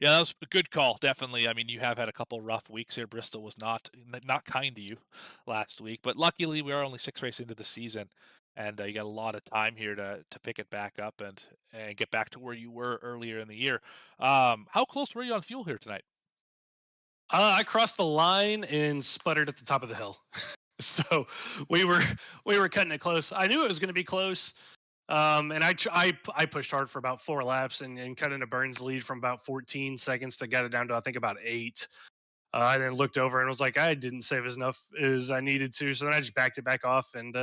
Yeah, that was a good call, definitely. I mean, you have had a couple rough weeks here. Bristol was not kind to you last week, but luckily we are only 6 races into the season, and you got a lot of time here to pick it back up and get back to where you were earlier in the year. How close were you on fuel here tonight? I crossed the line and sputtered at the top of the hill, so we were cutting it close. I knew it was going to be close. And I pushed hard for about 4 laps and cut into Burns' lead from about 14 seconds to get it down to, I think, about 8. I then looked over and was like, I didn't save as enough as I needed to. So then I just backed it back off and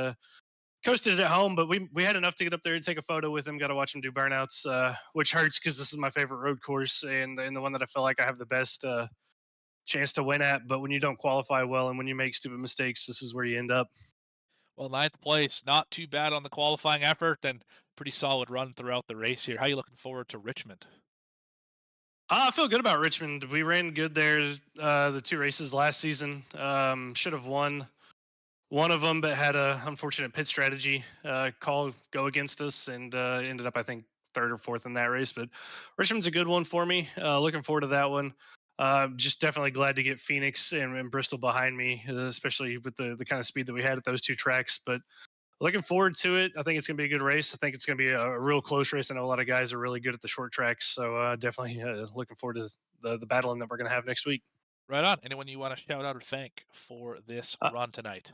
coasted it at home. But we had enough to get up there and take a photo with him. Got to watch him do burnouts, which hurts because this is my favorite road course and the one that I feel like I have the best chance to win at. But when you don't qualify well and when you make stupid mistakes, this is where you end up. Well, 9th place, not too bad on the qualifying effort, and pretty solid run throughout the race here. How are you looking forward to Richmond? I feel good about Richmond. We ran good there the two races last season. Should have won one of them, but had a unfortunate pit strategy call go against us, and ended up, I think, third or fourth in that race. But Richmond's a good one for me. Looking forward to that one. Just definitely glad to get Phoenix and Bristol behind me, especially with the kind of speed that we had at those two tracks. But looking forward to it. I think it's going to be a good race. I think it's going to be a real close race. I know a lot of guys are really good at the short tracks, so definitely looking forward to the battling that we're going to have next week. Right on. Anyone you want to shout out or thank for this run tonight?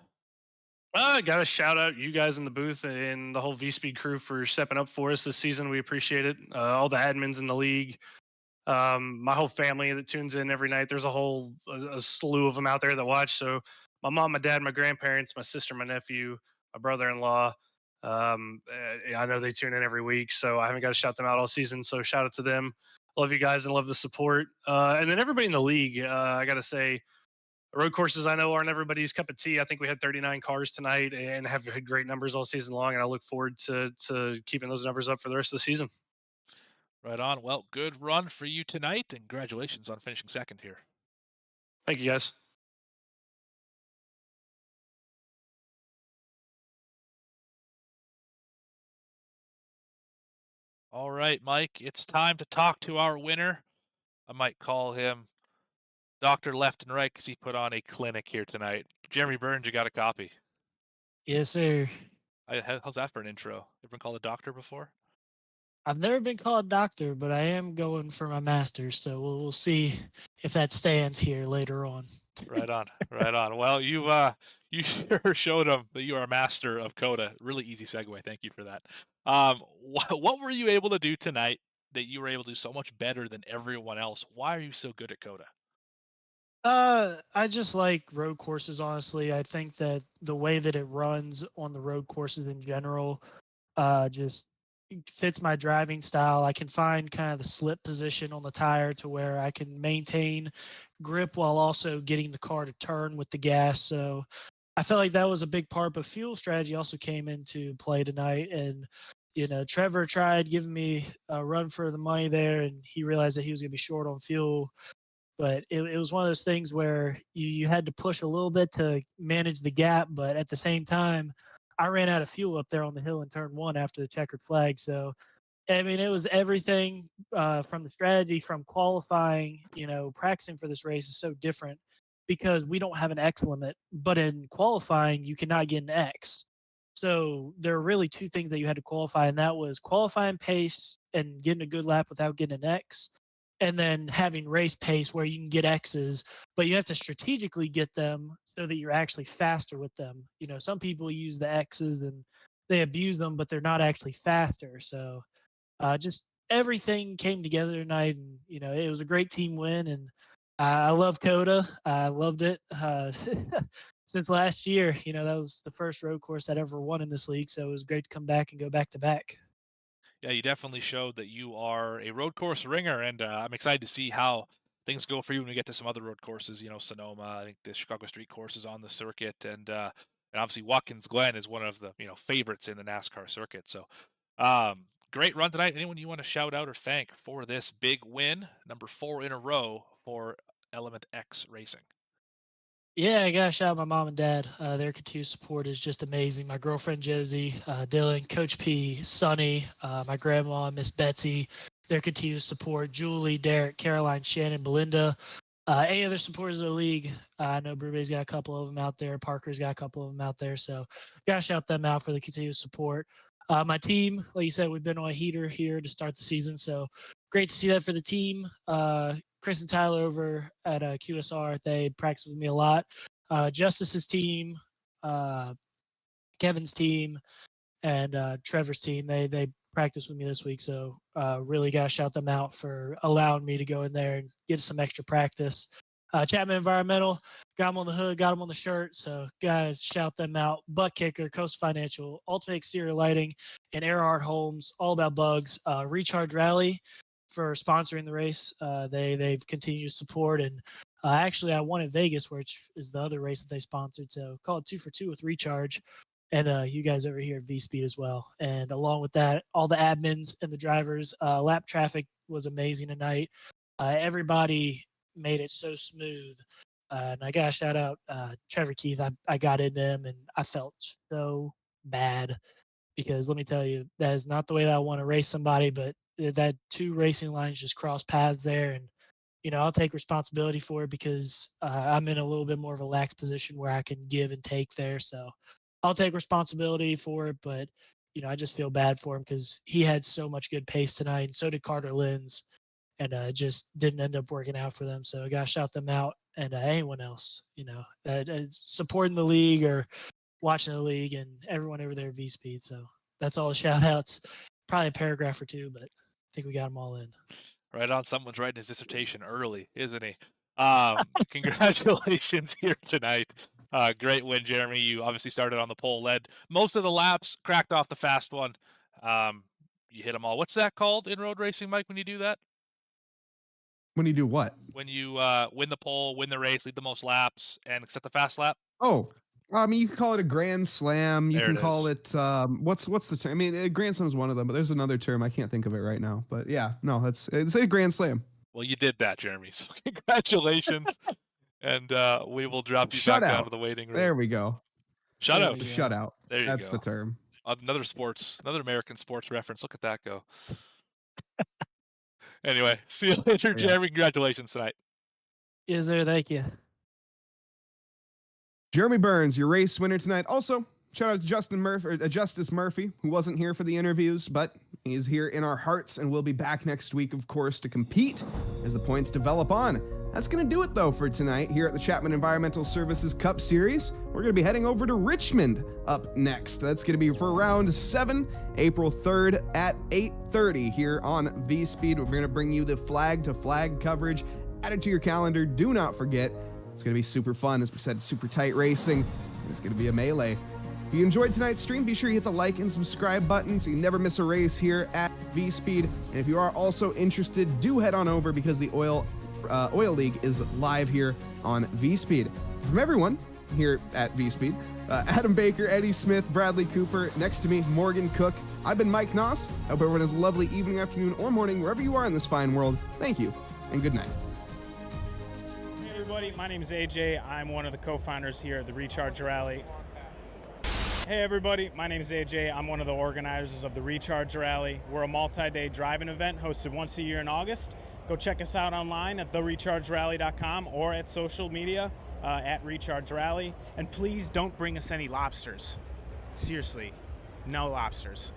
Got to shout out you guys in the booth and the whole V Speed crew for stepping up for us this season. We appreciate it. All the admins in the league, my whole family that tunes in every night. There's a slew of them out there that watch. So my mom, my dad, my grandparents, my sister, my nephew, my brother-in-law. I know they tune in every week, so I haven't got to shout them out all season. So shout out to them. Love you guys and love the support. And then everybody in the league. I got to say, road courses I know aren't everybody's cup of tea. I think we had 39 cars tonight and have had great numbers all season long, and I look forward to keeping those numbers up for the rest of the season. Right on. Well, good run for you tonight, and congratulations on finishing second here. Thank you, guys. All right, Mike, it's time to talk to our winner. I might call him Dr. Left and Right because he put on a clinic here tonight. Jeremy Burns, you got a copy. Yes, sir. How's that for an intro? Ever been called a doctor before? I've never been called doctor, but I am going for my master's, so we'll see if that stands here later on. Right on, right on. Well, you sure showed him that you are a master of C.O.T.A. Really easy segue. Thank you for that. What were you able to do tonight that you were able to do so much better than everyone else? Why are you so good at C.O.T.A? I just like road courses, honestly. I think that the way that it runs on the road courses in general, just fits my driving style. I can find kind of the slip position on the tire to where I can maintain grip while also getting the car to turn with the gas. So I felt like that was a big part, but fuel strategy also came into play tonight. And, Trevor tried giving me a run for the money there, and he realized that he was going to be short on fuel. But it was one of those things where you had to push a little bit to manage the gap, but at the same time, I ran out of fuel up there on the hill in turn one after the checkered flag. So, I mean, it was everything from the strategy, from qualifying. Practicing for this race is so different because we don't have an X limit, but in qualifying, you cannot get an X. So there are really two things that you had to qualify, and that was qualifying pace and getting a good lap without getting an X, and then having race pace where you can get X's, but you have to strategically get them so that you're actually faster with them. Some people use the X's and they abuse them, but they're not actually faster. So just everything came together tonight, and it was a great team win. And I love C.O.T.A. I loved it since last year. That was the first road course I'd ever won in this league, so it was great to come back and go back to back. Yeah, you definitely showed that you are a road course ringer, and I'm excited to see how things go for you when we get to some other road courses. Sonoma, I think the Chicago Street course is on the circuit, and obviously Watkins Glen is one of the favorites in the NASCAR circuit. So, great run tonight. Anyone you want to shout out or thank for this big win, number 4 in a row for Element X Racing? Yeah, I gotta shout out my mom and dad. Their continued support is just amazing. My girlfriend Josie, Dylan, Coach P, Sonny, my grandma, Miss Betsy, their continued support. Julie, Derek, Caroline, Shannon, Belinda, any other supporters of the league. I know Brubay's got a couple of them out there. Parker's got a couple of them out there. So gotta shout them out for the continued support. My team, like you said, we've been on a heater here to start the season. So great to see that for the team. Chris and Tyler over at QSR, they practice with me a lot. Justice's team, Kevin's team, and Trevor's team, they practice with me this week. So really got to shout them out for allowing me to go in there and get some extra practice. Chapman Environmental, got them on the hood, got them on the shirt. So guys, shout them out. Buttkicker, Coast Financial, Ultimate Exterior Lighting, and Erhardt Homes, all about bugs. Recharge Rally for sponsoring the race. They've continued to support, and actually I won at Vegas, which is the other race that they sponsored. So call it 2 for 2 with Recharge, and you guys over here at V Speed as well. And along with that, all the admins and the drivers. Lap traffic was amazing tonight. Everybody made it so smooth. And I got to shout out Trevor Keith. I got into him and I felt so bad because let me tell you, that is not the way that I want to race somebody, but that two racing lines just cross paths there. And, I'll take responsibility for it because I'm in a little bit more of a lax position where I can give and take there. So I'll take responsibility for it, but, I just feel bad for him because he had so much good pace tonight. And so did Carter Linz. And just didn't end up working out for them. So I got to shout them out and anyone else, supporting the league or watching the league and everyone over there at V-Speed. So that's all the shout outs. Probably a paragraph or two, but I think we got them all in. Right on. Someone's writing his dissertation early, isn't he? Congratulations here tonight. Great win, Jeremy. You obviously started on the pole, led most of the laps, cracked off the fast one. You hit them all. What's that called in road racing, Mike, when you do that? When you do what? When you win the pole, win the race, lead the most laps, and set the fast lap? Oh, I mean, you can call it a grand slam. You There can it call is. it what's the term? I mean, a grand slam is one of them, but there's another term I can't think of it right now. But yeah, no, it's a grand slam. Well, you did that, Jeremy. So congratulations, and we will drop you Shutout. back down to the waiting room. There we go. Shutout. Shutout. There you That's go. the term. Another American sports reference. Look at that go. Anyway, see you later, Yeah. Jeremy. Congratulations tonight. Is there? Thank you. Jeremy Burns, your race winner tonight. Also, shout out to Justice Murphy, who wasn't here for the interviews, but he's here in our hearts and will be back next week, of course, to compete as the points develop on. That's going to do it, though, for tonight here at the Chapman Environmental Services Cup Series. We're going to be heading over to Richmond up next. That's going to be for round 7, April 3rd at 8:30 here on V-Speed. We're going to bring you the flag-to-flag coverage. Add it to your calendar. Do not forget. It's going to be super fun. As we said, super tight racing. It's going to be a melee. If you enjoyed tonight's stream, be sure you hit the like and subscribe button so you never miss a race here at V-Speed. And if you are also interested, do head on over because the Oil League is live here on V-Speed. From everyone here at V-Speed, Adam Baker, Eddie Smith, Bradley Cooper, next to me, Morgan Cook. I've been Mike Noss. I hope everyone has a lovely evening, afternoon, or morning, wherever you are in this fine world. Thank you, and good night. Hey everybody, my name is AJ. I'm one of the co-founders here at the Recharge Rally. Hey everybody, my name is AJ. I'm one of the organizers of the Recharge Rally. We're a multi-day driving event hosted once a year in August. Go check us out online at therechargerally.com or at social media at Recharge Rally. And please don't bring us any lobsters. Seriously, no lobsters.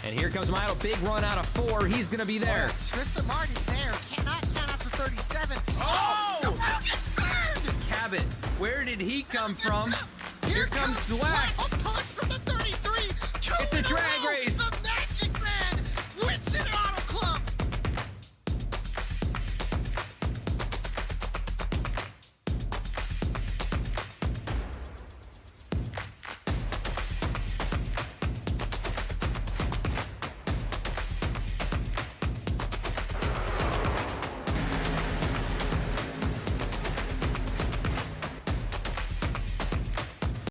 And here comes Milo. Big run out of 4. He's going to be there. Tristan Martin's there. Cannot count out to 37. Oh! No, gets burned! Cabot, where did he come from? Here comes Slack. Slack. A punch from the 33. It's a drag